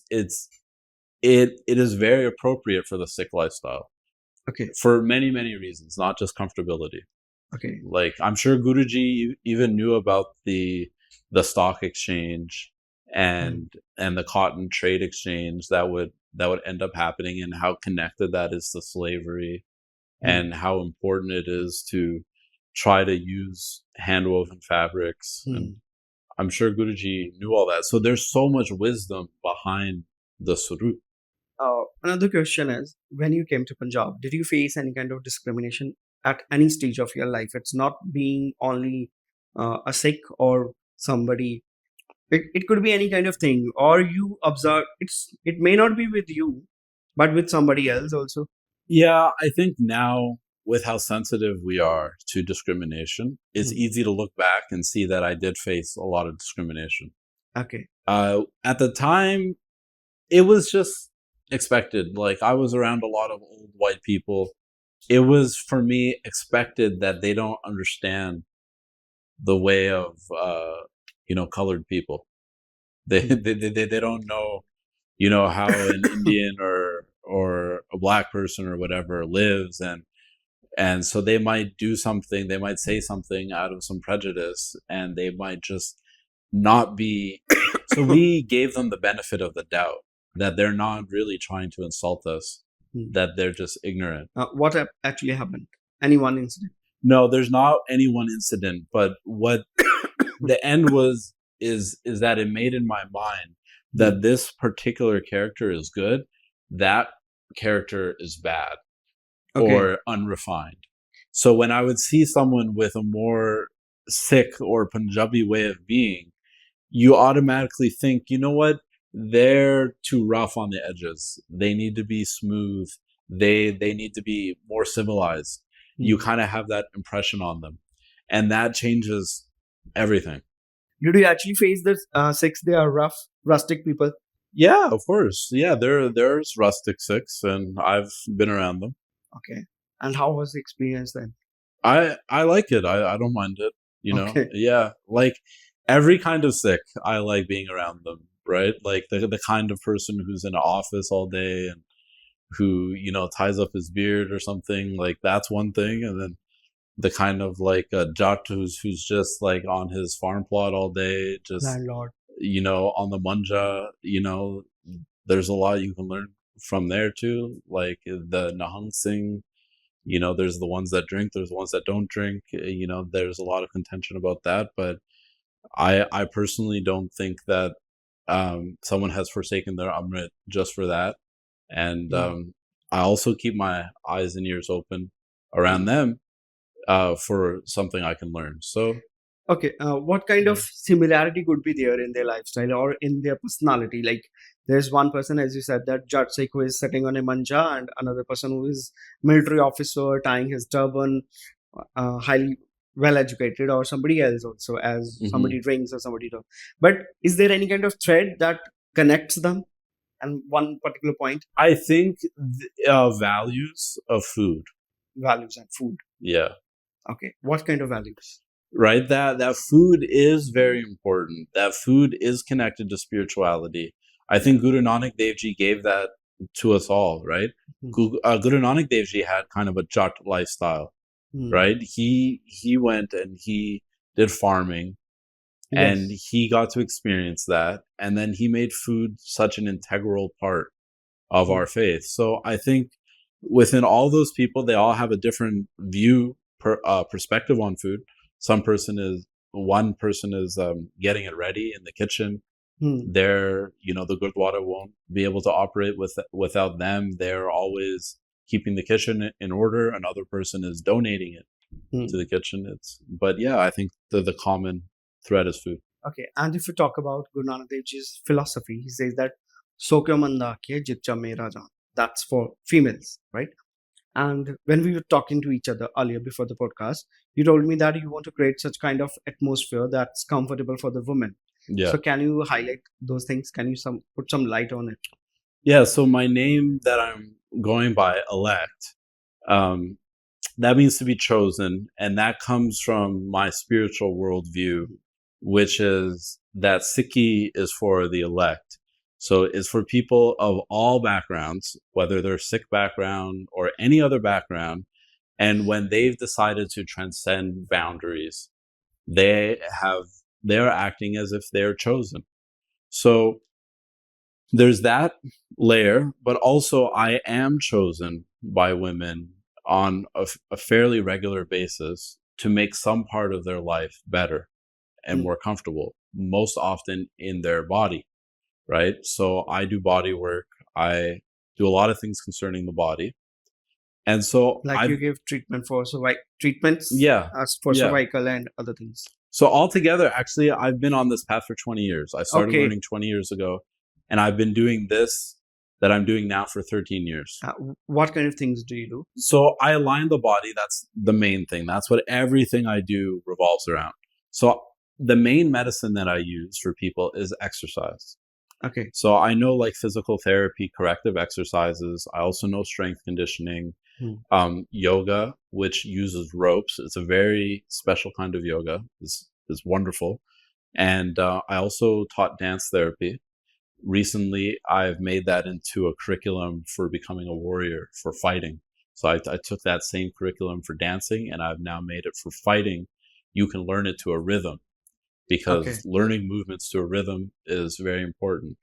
it is very appropriate for the Sikh lifestyle Okay. for many, many reasons, not just comfortability. Okay. Like, I'm sure Guruji even knew about the stock exchange and the cotton trade exchange that would end up happening, and how connected that is to slavery, and how important it is to try to use hand-woven fabrics. And I'm sure Guruji knew all that. So there's so much wisdom behind the Surut. Another question is, when you came to Punjab, did you face any kind of discrimination at any stage of your life? It's not being only a Sikh or somebody. It could be any kind of thing, or you observe. It may not be with you, but with somebody else also. Yeah, I think now, with how sensitive we are to discrimination, it's easy to look back and see that I did face a lot of discrimination. Okay. At the time, it was just expected. Like, I was around a lot of old white people. It was, for me, expected that they don't understand the way of colored people. They don't know how an Indian or a black person or whatever lives, and so they might do something, they might say something out of some prejudice, and they might just not be. So we gave them the benefit of the doubt that they're not really trying to insult us, that they're just ignorant. What actually happened? Any one incident? No, there's not any one incident, but what the end was is that it made in my mind that this particular character is good, that character is bad, or unrefined. So when I would see someone with a more Sikh or Punjabi way of being, you automatically think, you know what? They're too rough on the edges. They need to be smooth. They need to be more civilized. You kind of have that impression on them, and that changes everything. Did you actually face the Sikhs? They are rough, rustic people. Yeah, of course. Yeah, there's rustic Sikhs, and I've been around them. Okay. And how was the experience then? I like it. I don't mind it. Okay. Yeah, like every kind of Sikh, I like being around them. Right, like the kind of person who's in an office all day and who ties up his beard or something, like that's one thing, and then the kind of like a Jat who's just like on his farm plot all day, just Landlord. on the manja. There's a lot you can learn from there too. Like the Nahang Singh, there's the ones that drink, there's the ones that don't drink. There's a lot of contention about that, but I personally don't think that someone has forsaken their Amrit just for that. And I also keep my eyes and ears open around them for something I can learn. So, okay, what kind of similarity could be there in their lifestyle or in their personality? Like, there's one person, as you said, that Jat Sikh, who is sitting on a manja, and another person who is military officer tying his turban, highly well educated, or somebody else also, as somebody drinks or somebody don't. But is there any kind of thread that connects them? And one particular point? I think values of food. Values and food. Yeah. Okay. What kind of values? Right. That food is very important. That food is connected to spirituality. I think Guru Nanak Dev Ji gave that to us all, right? Guru Nanak Dev Ji had kind of a Jat lifestyle, right? He went and he did farming, and he got to experience that. And then he made food such an integral part of our faith. So I think within all those people, they all have a different view, perspective on food. One person is getting it ready in the kitchen. They're, the Gurdwara won't be able to operate without them. They're always keeping the kitchen in order. Another person is donating it to the kitchen. But yeah, I think the common thread is food. Okay, and if you talk about Guru Nanak Dev Ji's philosophy, he says that "So kyo manda ke jitcha mera jaan." That's for females, right? And when we were talking to each other earlier before the podcast, you told me that you want to create such kind of atmosphere that's comfortable for the women. Yeah. So can you highlight those things? Can you put some light on it? Yeah. So my name that I'm going by, elect, that means to be chosen, and that comes from my spiritual worldview, which is that Sikhi is for the elect. So it's for people of all backgrounds, whether they're Sikh background or any other background. And when they've decided to transcend boundaries, they're acting as if they're chosen. So there's that layer, but also I am chosen by women on a fairly regular basis to make some part of their life better and more comfortable, most often in their body, right? So I do body work. I do a lot of things concerning the body. And so you give treatment for treatments for Yeah. cervical and other things. So altogether, actually, I've been on this path for 20 years. I started learning 20 years ago, and I've been doing this that I'm doing now for 13 years. What kind of things do you do? So I align the body. That's the main thing. That's what everything I do revolves around. So the main medicine that I use for people is exercise. Okay. So I know like physical therapy, corrective exercises. I also know strength conditioning, yoga, which uses ropes. It's a very special kind of yoga. It's wonderful. And I also taught dance therapy. Recently, I've made that into a curriculum for becoming a warrior, for fighting. So I took that same curriculum for dancing, and I've now made it for fighting. You can learn it to a rhythm, because learning movements to a rhythm is very important.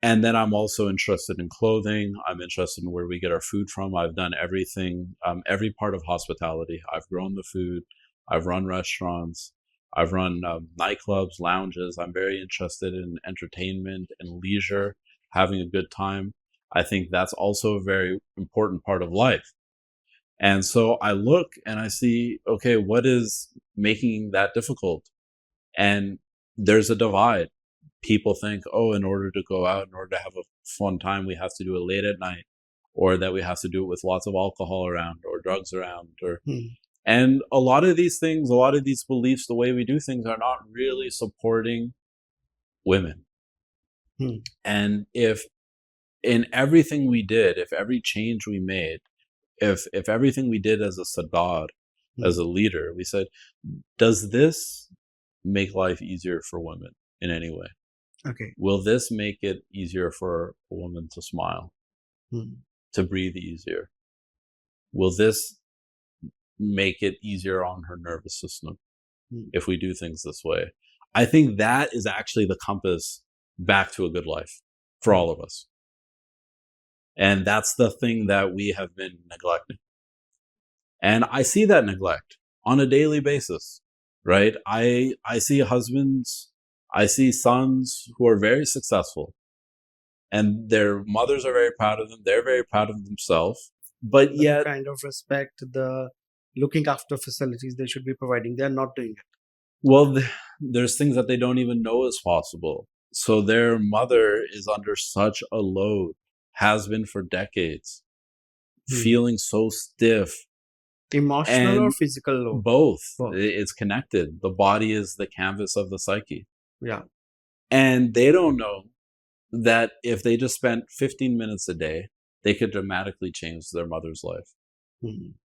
And then I'm also interested in clothing. I'm interested in where we get our food from. I've done everything, every part of hospitality. I've grown the food. I've run restaurants. I've run nightclubs, lounges. I'm very interested in entertainment and leisure, having a good time. I think that's also a very important part of life. And so I look and I see, okay, what is making that difficult? And there's a divide. People think, oh, in order to go out, in order to have a fun time, we have to do it late at night, or that we have to do it with lots of alcohol around or drugs around, or and a lot of these things, a lot of these beliefs, the way we do things are not really supporting women. And if in everything we did, if every change we made, if everything we did as a Sadar, as a leader, we said, does this make life easier for women in any way? Okay. Will this make it easier for a woman to smile, to breathe easier? Will this make it easier on her nervous system if we do things this way? I think that is actually the compass back to a good life for all of us. And that's the thing that we have been neglecting. And I see that neglect on a daily basis, right? I see husbands, I see sons who are very successful, and their mothers are very proud of them. They're very proud of themselves, but yet the kind of respect, the looking after facilities they should be providing, they're not doing it. Well, there's things that they don't even know is possible. So their mother is under such a load, has been for decades, feeling so stiff. Emotional or physical load? Both. It's connected. The body is the canvas of the psyche. Yeah. And they don't know that if they just spent 15 minutes a day, they could dramatically change their mother's life.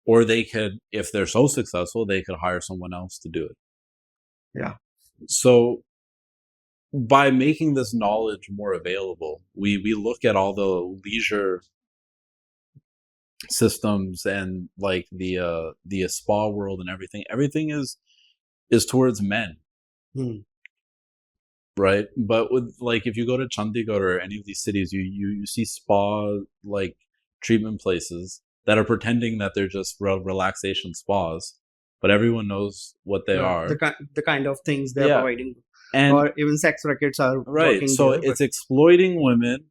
Or they could, if they're so successful, they could hire someone else to do it. Yeah. So by making this knowledge more available, we look at all the leisure systems and like the spa world and everything is towards men. Right? But with like, if you go to Chandigarh or any of these cities, you see spa like treatment places that are pretending that they're just relaxation spas, but everyone knows what they are. The kind of things they're providing, and or even sex rackets are right. So there, it's exploiting women,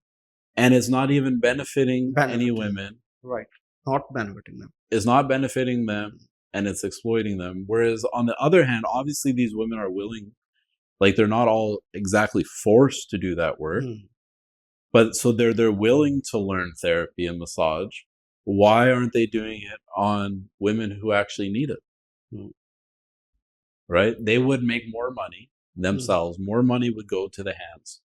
and it's not even benefiting any women. Right, not benefiting them. It's not benefiting them, and it's exploiting them. Whereas on the other hand, obviously these women are willing. Like, they're not all exactly forced to do that work, but so they're willing to learn therapy and massage. Why aren't they doing it on women who actually need it? Right? They would make more money themselves. More money would go to the hands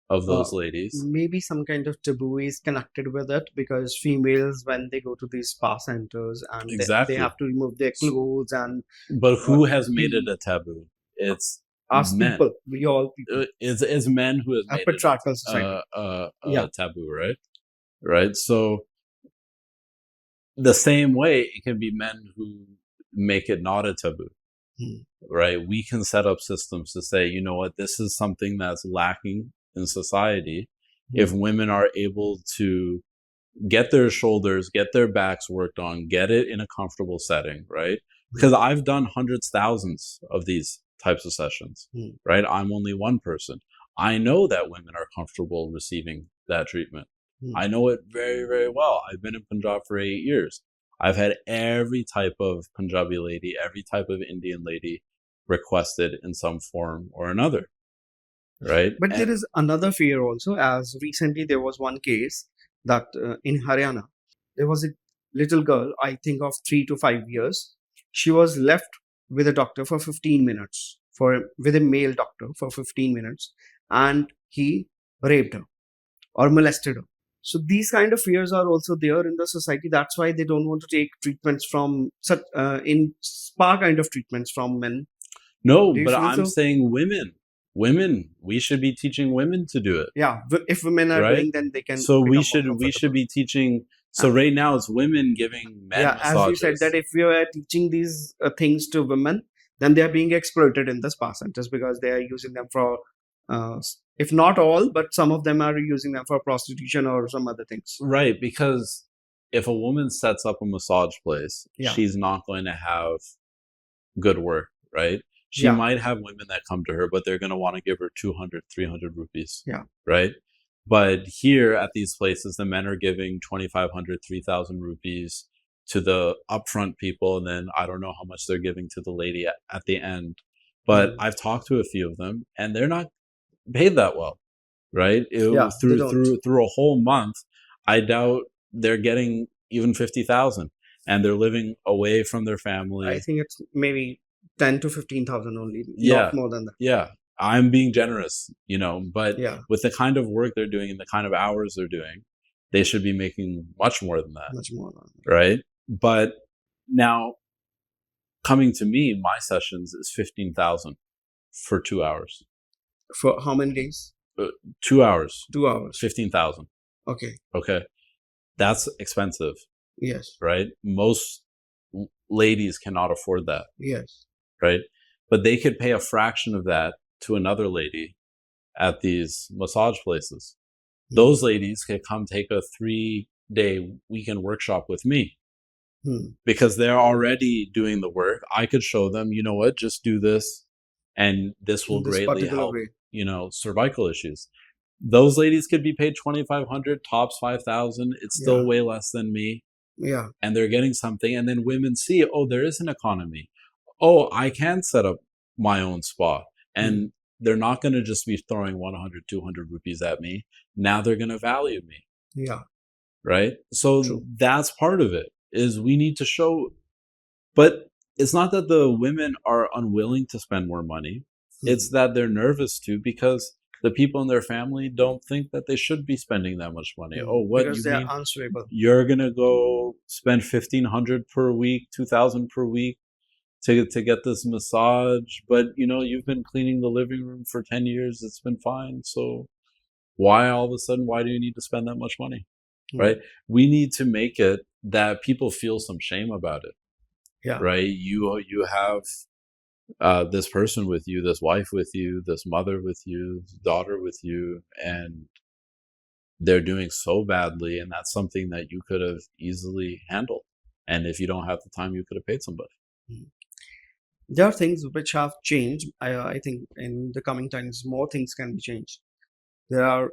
of those ladies. Maybe some kind of taboo is connected with it, because females, when they go to these spa centers and they have to remove their clothes, and but who has made it a taboo? It's Us men. people, we all people. Is men who have A made patriarchal it society. a taboo, right? Right. So the same way, it can be men who make it not a taboo. Right? We can set up systems to say, you know what, this is something that's lacking in society. If women are able to get their shoulders, get their backs worked on, get it in a comfortable setting, right? Because I've done hundreds, thousands of these types of sessions, right? I'm only one person. I know that women are comfortable receiving that treatment. I know it very, very well. I've been in Punjab for 8 years. I've had every type of Punjabi lady, every type of Indian lady requested in some form or another, right? But there is another fear also, as recently there was one case that in Haryana, there was a little girl, I think of 3 to 5 years. She was left with a doctor for 15 minutes, with a male doctor for 15 minutes, and he raped her or molested her. So these kind of fears are also there in the society. That's why they don't want to take treatments from such in spa kind of treatments from men. No, Do you but feel I'm so? saying women. We should be teaching women to do it. Yeah, if women are Right? doing, then they can So become we more should comfortable. be teaching. So right now it's women giving men Yeah, as you said massages. that if you are teaching these things to women, then they are being exploited in the spa centers because they are using them for, if not all, but some of them are using them for prostitution or some other things. Right, because if a woman sets up a massage place, Yeah. she's not going to have good work, right? She Yeah. might have women that come to her, but they're going to want to give her 200, 300 rupees. Yeah. Right? But here at these places, the men are giving 2,500, 3,000 rupees to the upfront people. And then I don't know how much they're giving to the lady at the end. But I've talked to a few of them and they're not paid that well. Right? Yeah, they don't. Through a whole month, I doubt they're getting even 50,000 and they're living away from their family. I think it's maybe 10 to 15,000 only, Yeah. not more than that. Yeah. I'm being generous, but Yeah, with the kind of work they're doing and the kind of hours they're doing, they should be making much more than that. much more than that. Right? But now coming to me, my sessions is 15,000 for 2 hours. For how many days? 2 hours, 2 hours. 15,000. Okay. Okay. That's expensive, Yes. right? Most ladies cannot afford that, Yes. right? But they could pay a fraction of that to another lady at these massage places. Those ladies could come take a 3-day weekend workshop with me because they're already doing the work. I could show them, you know what, just do this and this will This greatly particular help, way. cervical issues. Those ladies could be paid 2,500, tops 5,000. It's still Yeah. way less than me. Yeah. And they're getting something. And then women see, oh, there is an economy. Oh, I can set up my own spa. And they're not going to just be throwing 100, 200 rupees at me. Now they're going to value me. Yeah. Right? So True. that's part of it, is we need to show. But it's not that the women are unwilling to spend more money. It's that they're nervous too because the people in their family don't think that they should be spending that much money. Oh, what Because you they mean? are answerable. You're going to go spend 1,500 per week, 2,000 per week to get this massage, but you've been cleaning the living room for 10 years. It's been fine. So why all of a sudden, why do you need to spend that much money? Right? We need to make it that people feel some shame about it. Yeah. Right? You have this person with you, this wife with you, this mother with you, this daughter with you, and they're doing so badly, and that's something that you could have easily handled. And if you don't have the time, you could have paid somebody. There are things which have changed. I think in the coming times, more things can be changed. There are,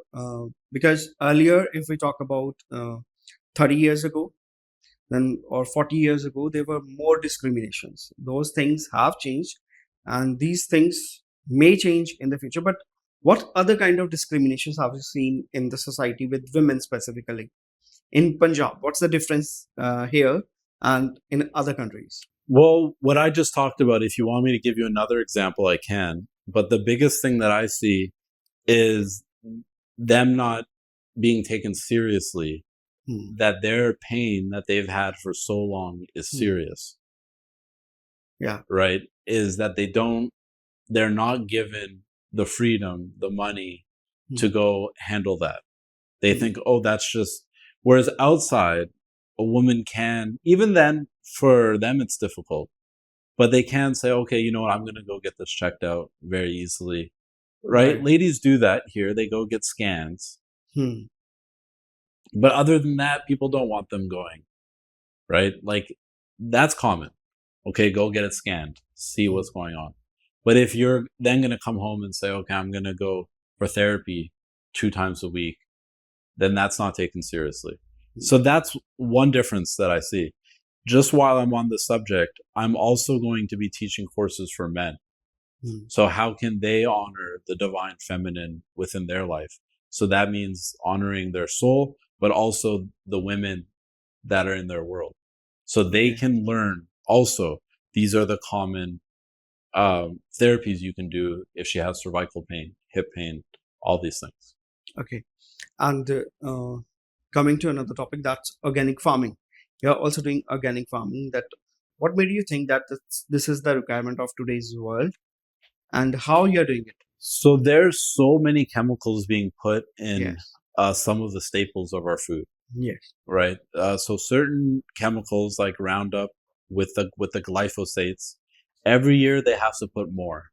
because earlier, if we talk about 30 years ago, then or 40 years ago, there were more discriminations. Those things have changed, and these things may change in the future. But what other kind of discriminations have you seen in the society with women specifically? In Punjab, what's the difference here and in other countries? Well, what I just talked about, if you want me to give you another example, I can. But the biggest thing that I see is them not being taken seriously, that their pain that they've had for so long is serious. Yeah. Right? Is that they don't they're not given the freedom, the money to go handle that. They think, oh, that's just, whereas outside, a woman can, even then, for them, it's difficult, but they can say, okay, you know what, I'm going to go get this checked out very easily. Right? Ladies do that here. They go get scans. But other than that, people don't want them going. Right? Like, that's common. Okay, go get it scanned. See what's going on. But if you're then going to come home and say, okay, I'm going to go for therapy 2 times a week, then that's not taken seriously. So that's one difference that I see. Just while I'm on the subject, I'm also going to be teaching courses for men. So how can they honor the divine feminine within their life? So that means honoring their soul, but also the women that are in their world. So they can learn also, these are the common therapies you can do if she has cervical pain, hip pain, all these things. Okay. And coming to another topic, that's organic farming. You're also doing organic farming. What made you think that this is the requirement of today's world, and how you're doing it? So there's so many chemicals being put in some of the staples of our food. Yes. Right. So certain chemicals like Roundup with the glyphosates, every year they have to put more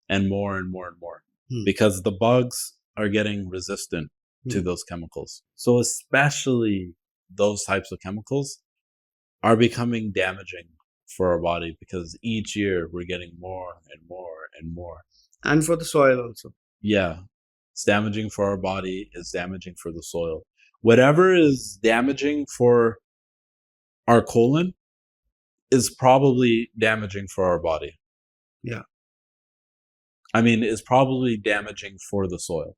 and more and more and more because the bugs are getting resistant to those chemicals. So especially those types of chemicals are becoming damaging for our body because each year we're getting more and more and more. And for the soil also. Yeah. It's damaging for our body. It's damaging for the soil. Whatever is damaging for our colon is probably damaging for our body. Yeah. I mean, it's probably damaging for the soil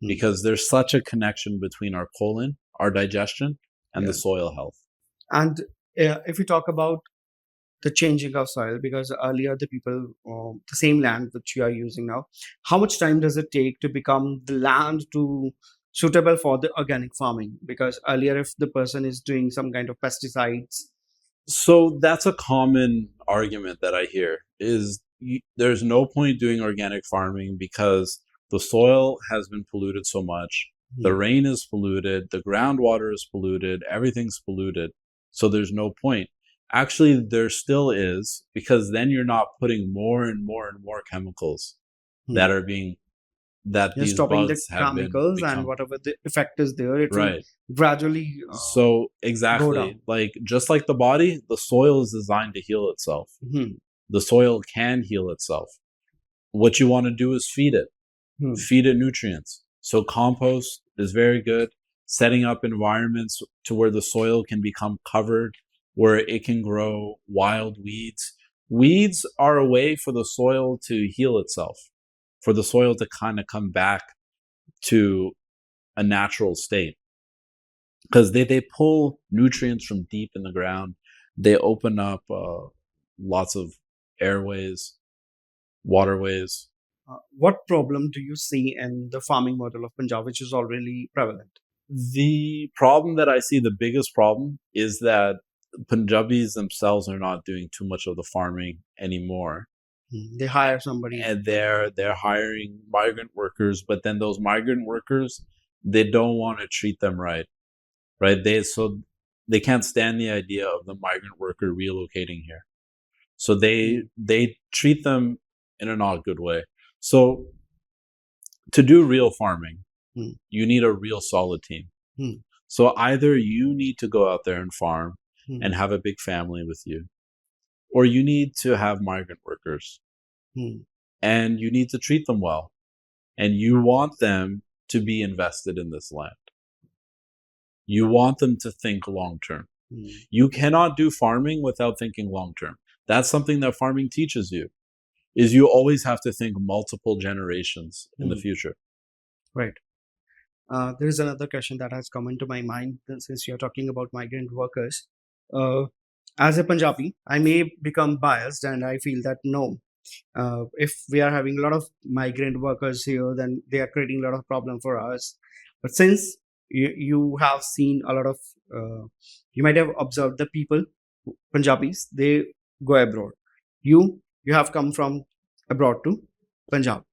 because there's such a connection between our colon, our digestion, and the soil health. And if we talk about the changing of soil, because earlier the people, the same land which you are using now, how much time does it take to become the land to suitable for the organic farming? Because earlier, if the person is doing some kind of pesticides. So that's a common argument that I hear is there's no point doing organic farming because the soil has been polluted so much. The rain is polluted. The groundwater is polluted. Everything's polluted. So there's no point. Actually, there still is, because then you're not putting more and more and more chemicals that are being, that you're these stopping bugs the have chemicals been and whatever the effect is there, it will gradually so exactly, like just like the body, the soil is designed to heal itself. The soil can heal itself. What you want to do is feed it. Feed it nutrients. So compost is very good. Setting up environments to where the soil can become covered, where it can grow wild weeds. Weeds are a way for the soil to heal itself, for the soil to kind of come back to a natural state. Because they pull nutrients from deep in the ground. They open up lots of airways, waterways. What problem do you see in the farming model of Punjab, which is already prevalent? The problem that I see, the biggest problem, is that Punjabis themselves are not doing too much of the farming anymore. They hire somebody, and they're hiring migrant workers, but then those migrant workers, they don't want to treat them right. They can't stand the idea of the migrant worker relocating here. So they treat them in a not good way. So to do real farming, you need a real solid team. So either you need to go out there and farm and have a big family with you, or you need to have migrant workers and you need to treat them well, and you want them to be invested in this land. You want them to think long term. You cannot do farming without thinking long term. That's something that farming teaches you, is you always have to think multiple generations in the future. Right. There is another question that has come into my mind since you're talking about migrant workers. As a Punjabi, I may become biased and I feel that no, if we are having a lot of migrant workers here, then they are creating a lot of problem for us. But since you have seen a lot of, you might have observed the people, Punjabis, they go abroad. You have come from abroad to Punjab.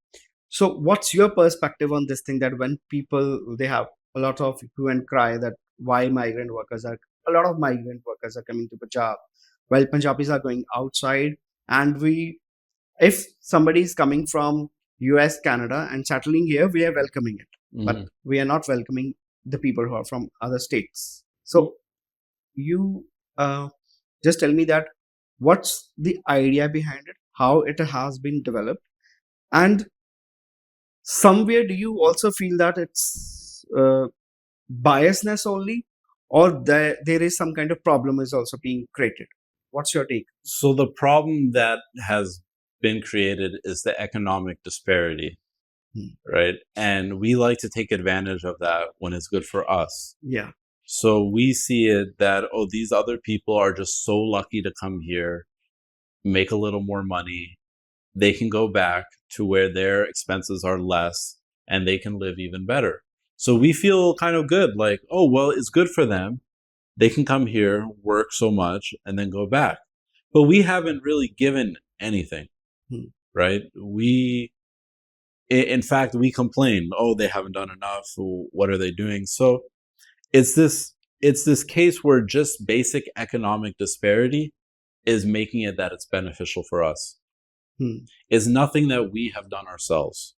So what's your perspective on this thing, that when people, they have a lot of hue and cry that why a lot of migrant workers are coming to Punjab while Punjabis are going outside, and if somebody is coming from US, Canada and settling here, we are welcoming it. But we are not welcoming the people who are from other states. So you just tell me that what's the idea behind it, how it has been developed, and somewhere do you also feel that it's biasness only, or there is some kind of problem is also being created? What's your take? So the problem that has been created is the economic disparity, right? And we like to take advantage of that when it's good for us. Yeah. So we see it that, oh, these other people are just so lucky to come here, make a little more money. They can go back to where their expenses are less and they can live even better. So we feel kind of good, like, oh, well, it's good for them. They can come here, work so much, and then go back. But we haven't really given anything, right? In fact, we complain, oh, they haven't done enough. What are they doing? So it's this case where just basic economic disparity is making it that it's beneficial for us. It's nothing that we have done ourselves.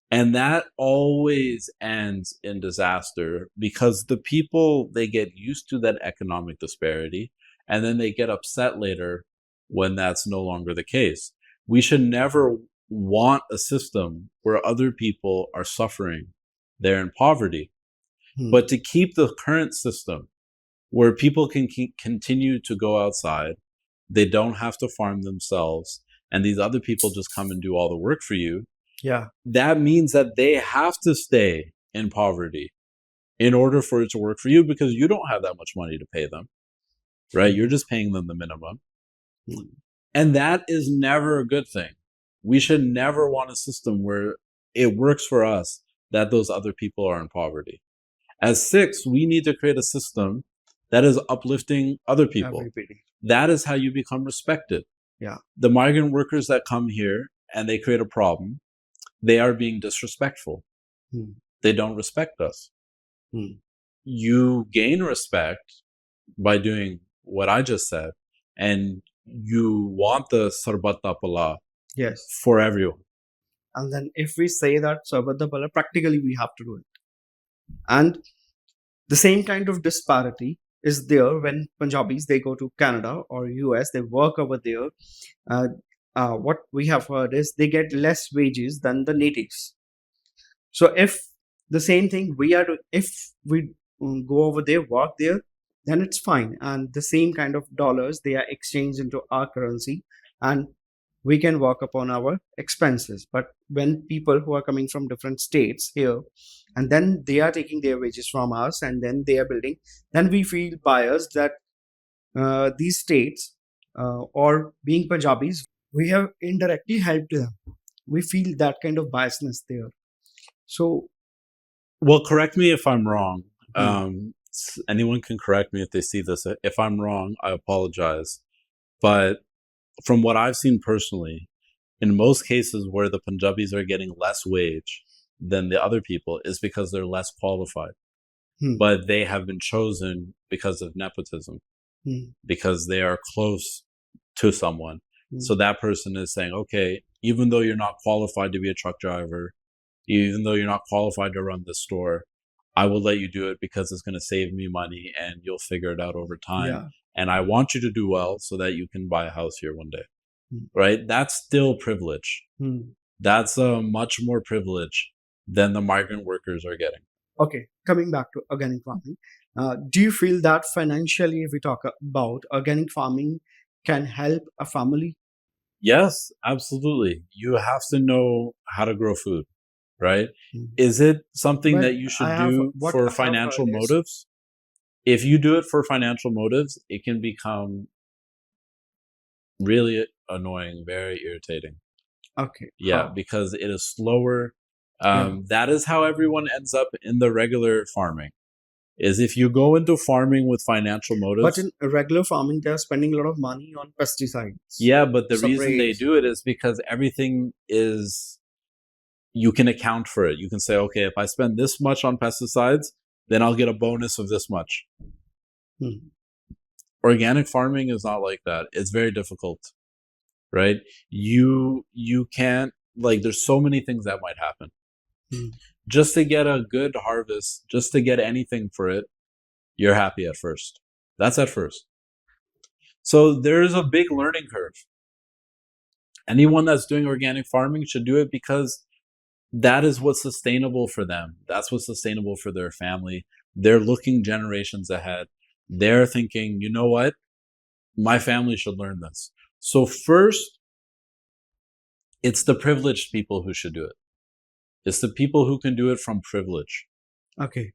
And that always ends in disaster, because the people, they get used to that economic disparity and then they get upset later when that's no longer the case. We should never want a system where other people are suffering, they're in poverty. But to keep the current system where people can continue to go outside, they don't have to farm themselves, and these other people just come and do all the work for you. Yeah. That means that they have to stay in poverty in order for it to work for you, because you don't have that much money to pay them, right? You're just paying them the minimum. And that is never a good thing. We should never want a system where it works for us that those other people are in poverty. As Sikhs, we need to create a system that is uplifting other people. Everybody. That is how you become respected. Yeah. The migrant workers that come here and they create a problem, they are being disrespectful. They don't respect us. You gain respect by doing what I just said, and you want the sarbat da pala for everyone. And then if we say that sarbat da pala, practically we have to do it. And the same kind of disparity is there when Punjabis, they go to Canada or US, they work over there. What we have heard is they get less wages than the natives. So if the same thing if we go over there, work there, then it's fine. And the same kind of dollars, they are exchanged into our currency, and we can work upon our expenses. But when people who are coming from different states here, and then they are taking their wages from us, and then they are building, then we feel biased that these states, or being Punjabis, we have indirectly helped them. We feel that kind of biasness there. So, well, correct me if I'm wrong. Anyone can correct me if they see this. If I'm wrong, I apologize. But from what I've seen personally, in most cases where the Punjabis are getting less wage than the other people is because they're less qualified. But they have been chosen because of nepotism, because they are close to someone. So that person is saying, okay, even though you're not qualified to be a truck driver, even though you're not qualified to run the store, I will let you do it because it's going to save me money and you'll figure it out over time. Yeah. And I want you to do well so that you can buy a house here one day. Right? That's still privilege. That's much more privilege than the migrant workers are getting. Okay, coming back to organic farming, do you feel that financially, if we talk about organic farming, can help a family? Yes, absolutely. You have to know how to grow food, right? Is it something But that you should I have- do what I for have financial heard is- motives? If you do it for financial motives, it can become really annoying, very irritating. Okay. Yeah, how? because it is slower. Yeah. That is how everyone ends up in the regular farming, is if you go into farming with financial motives. But in regular farming, they're spending a lot of money on pesticides. Yeah, but the reason they sprays. do it is because everything is, you can account for it. You can say, okay, if I spend this much on pesticides, then I'll get a bonus of this much. Organic farming is not like that. It's very difficult, right? You can't, like, there's so many things that might happen. Just to get a good harvest, just to get anything for it, you're happy at first. That's at first. So there's a big learning curve. Anyone that's doing organic farming should do it because that is what's sustainable for them. That's what's sustainable for their family. They're looking generations ahead. They're thinking, you know what? My family should learn this. So first, it's the privileged people who should do it. It's the people who can do it from privilege. Okay.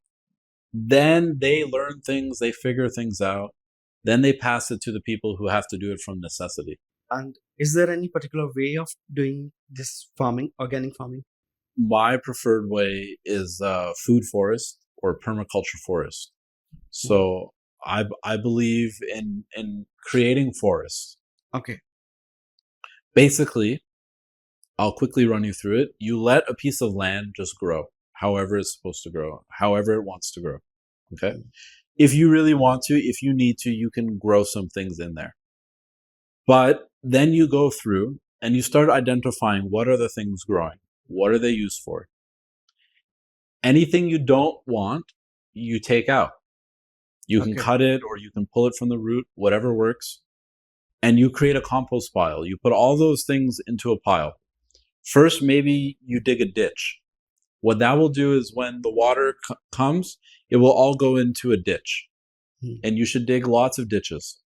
Then they learn things, they figure things out. Then they pass it to the people who have to do it from necessity. And is there any particular way of doing this farming, organic farming? My preferred way is food forest or permaculture forest. So I believe in creating forests. Okay. Basically, I'll quickly run you through it. You let a piece of land just grow, however it's supposed to grow, however it wants to grow. Okay? If you really want to, if you need to, you can grow some things in there. But then you go through and you start identifying what are the things growing? What are they used for? Anything you don't want, you take out. You can cut it or you can pull it from the root, whatever works. And you create a compost pile. You put all those things into a pile. First, maybe you dig a ditch. What that will do is when the water comes, it will all go into a ditch. And you should dig lots of ditches.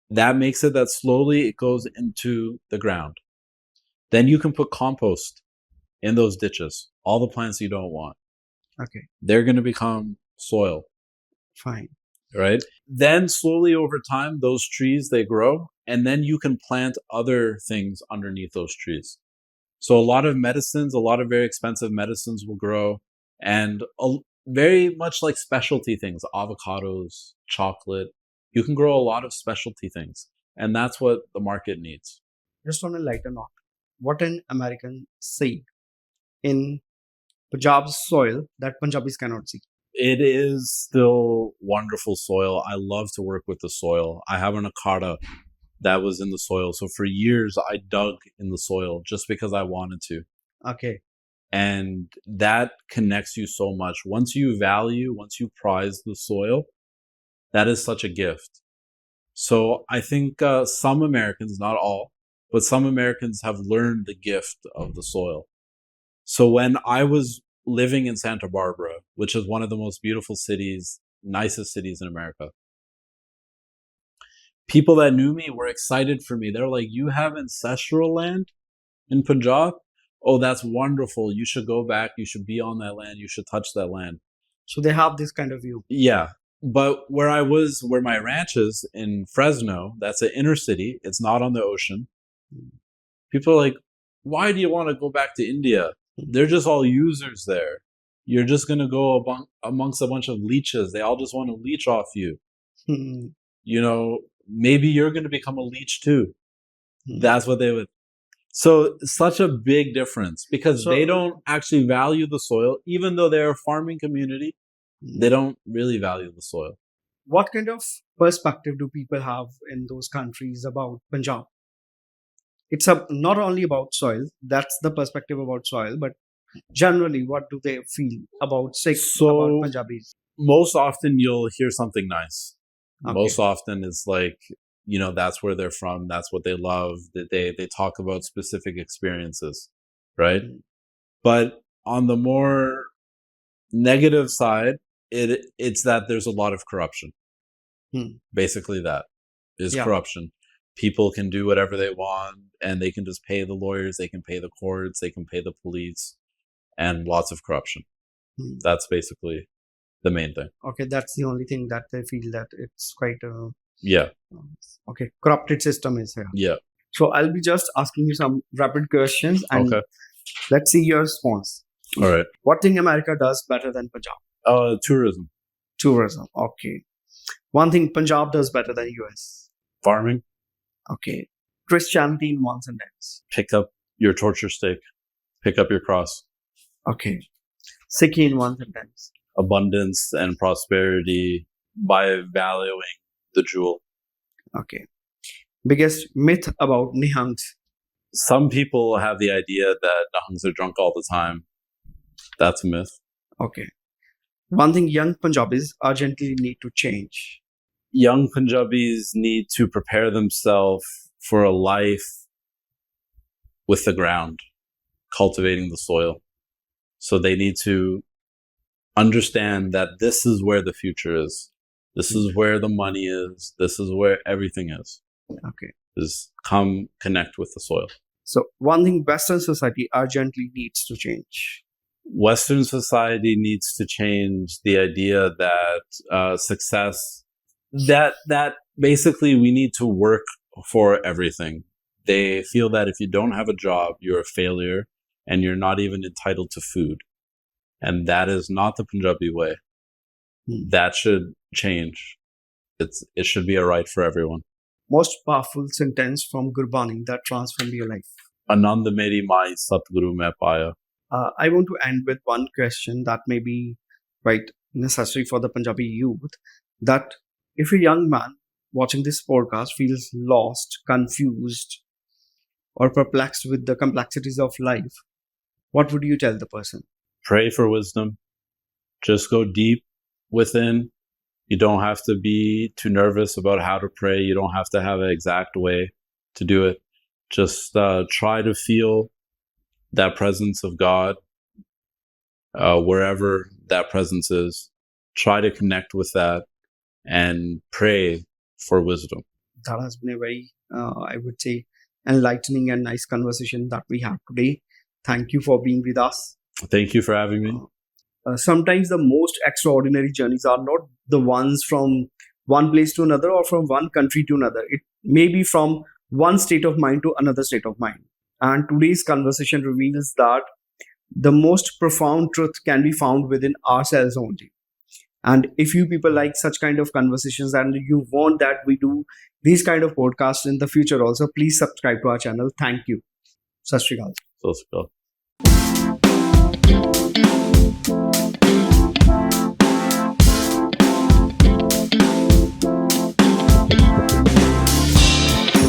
That makes it that slowly it goes into the ground. Then you can put compost in those ditches. All the plants you don't want. Okay. They're going to become soil. Fine. Right? Then slowly over time, those trees, they grow. And then you can plant other things underneath those trees. So a lot of medicines, a lot of very expensive medicines will grow. And very much like specialty things, avocados, chocolate. You can grow a lot of specialty things. And that's what the market needs. Just on a lighter note, what an American see in Punjab's soil that Punjabis cannot see? It is still wonderful soil. I love to work with the soil. I have an akada that was in the soil. So for years, I dug in the soil just because I wanted to. Okay. And that connects you so much. Once you prize the soil, that is such a gift. So I think some Americans, not all, but some Americans have learned the gift of the soil. So when I was living in Santa Barbara, which is one of the most beautiful cities, nicest cities in America, people that knew me were excited for me. They're like, you have ancestral land in Punjab? Oh, that's wonderful. You should go back. You should be on that land. You should touch that land. So they have this kind of view. Yeah. But where my ranch is in Fresno, that's an inner city. It's not on the ocean. People are like, why do you want to go back to India? They're just all users there. You're just going to go amongst a bunch of leeches. They all just want to leech off you. You know, maybe you're going to become a leech too. That's what they would. So such a big difference because they don't actually value the soil. Even though they're a farming community, they don't really value the soil. What kind of perspective do people have in those countries about Punjab? It's not only about soil, that's the perspective about soil, but generally, what do they feel about Sikhs, about Punjabis? Most often you'll hear something nice. Okay. Most often it's like, you know, that's where they're from. That's what they love. That they talk about specific experiences, right? But on the more negative side, it's that there's a lot of corruption. Basically, that is corruption. People can do whatever they want, and they can just pay the lawyers, they can pay the courts, they can pay the police, and lots of corruption. That's basically the main thing. Okay, that's the only thing that they feel that it's quite yeah. Okay, corrupted system is here. Yeah. So I'll be just asking you some rapid questions and let's see your response. All right. What thing America does better than Punjab? Tourism. Tourism. Okay. One thing Punjab does better than US. Farming, Okay. Christianity in one sentence. pick up your torture stake, pick up your cross. Okay. Sikh in one sentence. Abundance and prosperity by valuing the jewel. Okay. Biggest myth about Nihangs. Some people have the idea that Nahangs are drunk all the time. That's a myth. Okay. One thing young Punjabis urgently need to change. Young Punjabis need to prepare themselves for a life with the ground, cultivating the soil. So they need to understand that this is where the future is. This is where the money is. This is where everything is. Okay. Is come connect with the soil. So one thing Western society urgently needs to change. Western society needs to change the idea that success, that basically we need to work for everything. They feel that if you don't have a job, you're a failure and you're not even entitled to food. And that is not the Punjabi way. That should change. It should be a right for everyone. Most powerful sentence from Gurbani that transformed your life. Anand meri mai Satguru mein paya. I want to end with one question that may be quite necessary for the Punjabi youth. That if a young man watching this podcast feels lost, confused, or perplexed with the complexities of life, what would you tell the person? Pray for wisdom. Just go deep within. You don't have to be too nervous about how to pray. You don't have to have an exact way to do it. Just try to feel that presence of God wherever that presence is. Try to connect with that and pray for wisdom. That has been a very, I would say, enlightening and nice conversation that we had today. Thank you for being with us. Thank you for having me. Sometimes the most extraordinary journeys are not the ones from one place to another or from one country to another. It may be from one state of mind to another state of mind. And today's conversation reveals that the most profound truth can be found within ourselves only. And if you people like such kind of conversations and you want that we do these kind of podcasts in the future also, please subscribe to our channel. Thank you. Sat Shri Akal. So let's go.